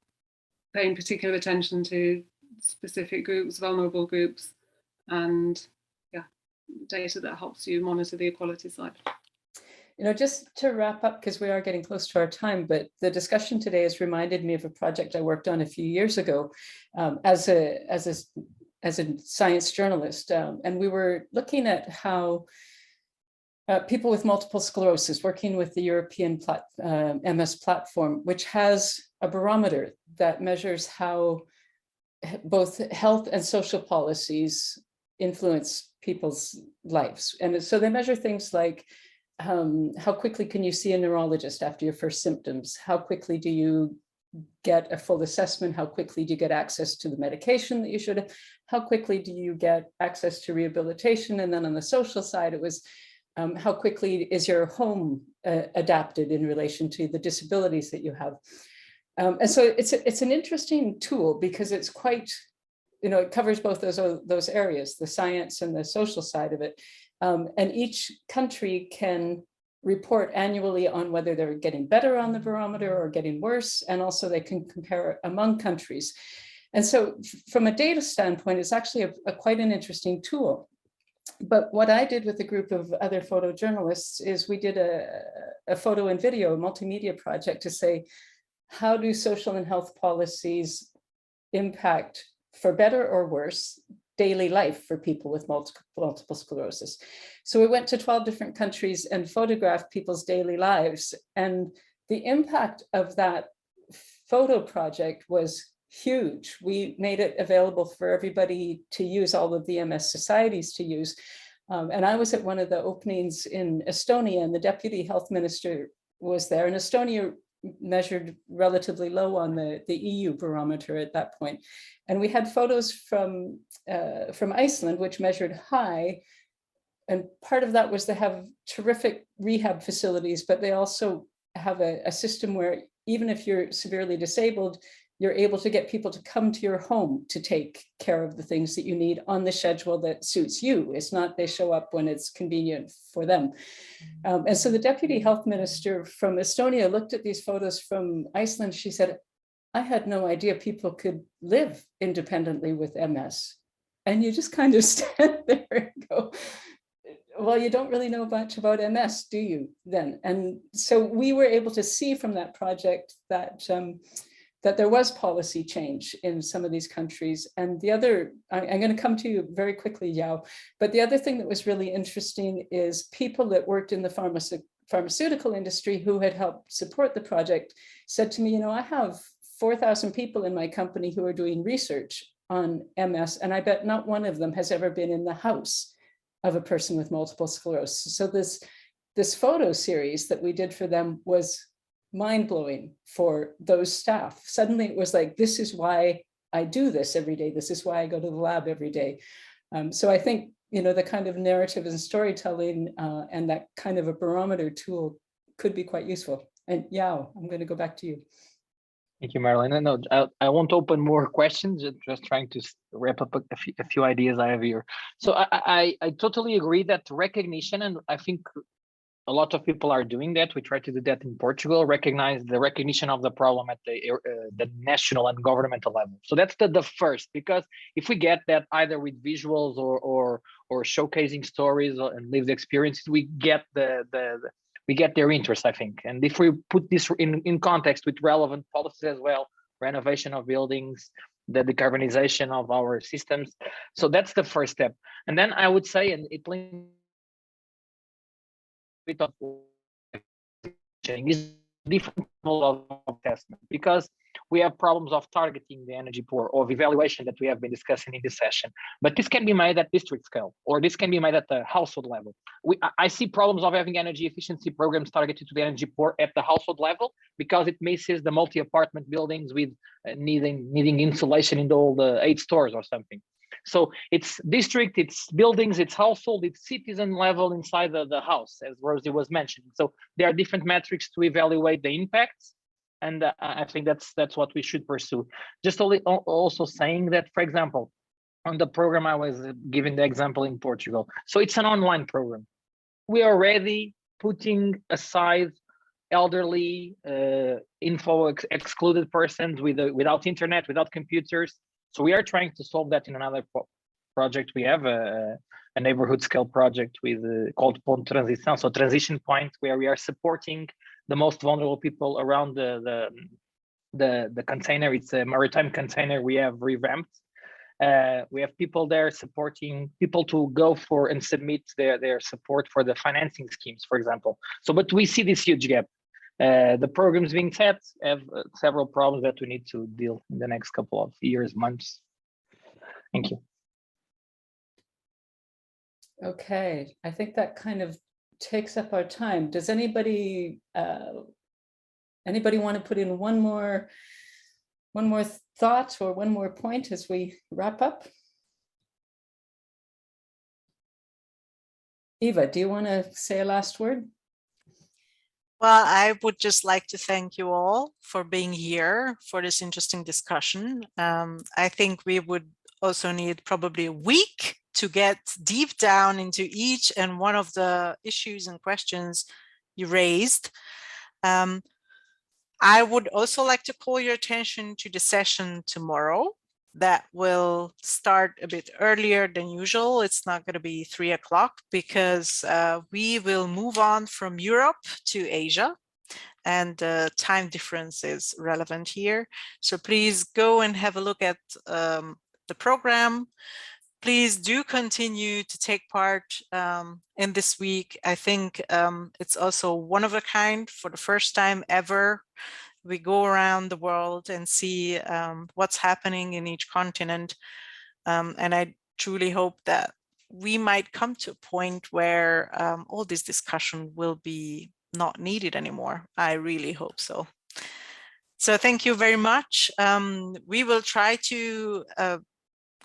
paying particular attention to specific groups, vulnerable groups, and data that helps you monitor the equality side. Just to wrap up, because we are getting close to our time, but the discussion today has reminded me of a project I worked on a few years ago as a science journalist, and we were looking at how people with multiple sclerosis, working with the European MS platform, which has a barometer that measures how both health and social policies influence people's lives. And so they measure things like how quickly can you see a neurologist after your first symptoms? How quickly do you get a full assessment? How quickly do you get access to the medication that you should have? How quickly do you get access to rehabilitation? And then on the social side, it was how quickly is your home adapted in relation to the disabilities that you have? And so it's an interesting tool because it's quite, it covers both those areas, the science and the social side of it. And each country can report annually on whether they're getting better on the barometer or getting worse, and also they can compare among countries. And so from a data standpoint, it's actually quite an interesting tool. But what I did with a group of other photojournalists is we did a photo and video multimedia project to say, how do social and health policies impact, for better or worse, daily life for people with multiple sclerosis? So we went to 12 different countries and photographed people's daily lives. And the impact of that photo project was huge. We made it available for everybody to use, all of the MS societies to use. And I was at one of the openings in Estonia, and the deputy health minister was there. And Estonia measured relatively low on the EU barometer at that point. And we had photos from Iceland, which measured high. And part of that was they have terrific rehab facilities, but they also have a system where even if you're severely disabled, you're able to get people to come to your home to take care of the things that you need on the schedule that suits you. It's not they show up when it's convenient for them. And so the deputy health minister from Estonia looked at these photos from Iceland. She said, I had no idea people could live independently with MS. And you just kind of stand there and go, well, you don't really know much about MS, do you then? And so we were able to see from that project that that there was policy change in some of these countries. And the other, I'm going to come to you very quickly, Yao, but the other thing that was really interesting is people that worked in the pharmaceutical industry who had helped support the project said to me, you know, I have 4,000 people in my company who are doing research on MS, and I bet not one of them has ever been in the house of a person with multiple sclerosis. So this photo series that we did for them was mind-blowing for those staff. Suddenly it was like, this is why I do this every day. This is why I go to the lab every day. So I think, you know, the kind of narrative and storytelling and that kind of a barometer tool could be quite useful. And Yao, I'm going to go back to you. Thank you, Marilyn. No, I won't open more questions, just trying to wrap up a few ideas I have here. So I totally agree that recognition, and I think a lot of people are doing that. We try to do that in Portugal, recognize the recognition of the problem at the national and governmental level. So that's the first, because if we get that either with visuals or showcasing stories and lived experiences, we get we get their interest, I think. And if we put this in context with relevant policies as well, renovation of buildings, the decarbonization of our systems. So that's the first step. And then I would say, and it links bit of is different level of assessment, because we have problems of targeting the energy poor, or of evaluation that we have been discussing in this session. But this can be made at district scale, or this can be made at the household level. I see problems of having energy efficiency programs targeted to the energy poor at the household level, because it misses the multi-apartment buildings with needing insulation in all the 8 stores or something. So it's district, it's buildings, it's household, it's citizen level inside the house, as Rosie was mentioning. So there are different metrics to evaluate the impacts. And I think that's what we should pursue. Just also saying that, for example, on the program I was giving the example in Portugal. So it's an online program. We are already putting aside elderly, excluded persons without internet, without computers. So we are trying to solve that in another project. We have a neighborhood scale project called Ponto Transição, so transition point, where we are supporting the most vulnerable people around the container. It's a maritime container we have revamped. We have people there supporting people to go for and submit their support for the financing schemes, for example. So, but we see this huge gap. The programs being set have several problems that we need to deal in the next couple of years, months. Thank you. Okay, I think that kind of takes up our time. Does anybody want to put in one more thought or one more point as we wrap up? Eva, do you want to say a last word? Well, I would just like to thank you all for being here for this interesting discussion. I think we would also need probably a week to get deep down into each and one of the issues and questions you raised. I would also like to call your attention to the session tomorrow that will start a bit earlier than usual. It's not going to be 3 o'clock because we will move on from Europe to Asia, and time difference is relevant here. So please go and have a look at the program. Please do continue to take part in this week. I think it's also one of a kind. For the first time ever, we go around the world and see what's happening in each continent. And I truly hope that we might come to a point where all this discussion will be not needed anymore. I really hope so. So thank you very much. We will try to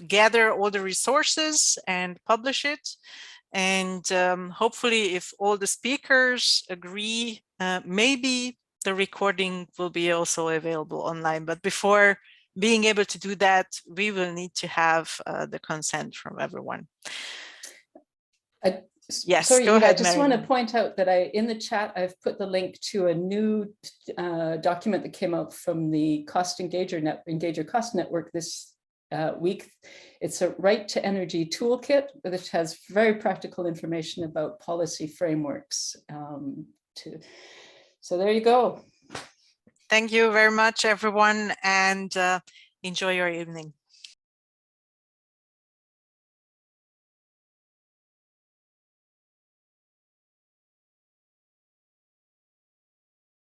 gather all the resources and publish it. And hopefully, if all the speakers agree, maybe the recording will be also available online. But before being able to do that, we will need to have the consent from everyone. Yes, sorry, go Eva, ahead, I just Marianne. want to point out that in the chat, I've put the link to a new document that came out from the Engager Cost Network this week. It's a Right to Energy Toolkit, which has very practical information about policy frameworks. So there you go. Thank you very much, everyone, and enjoy your evening.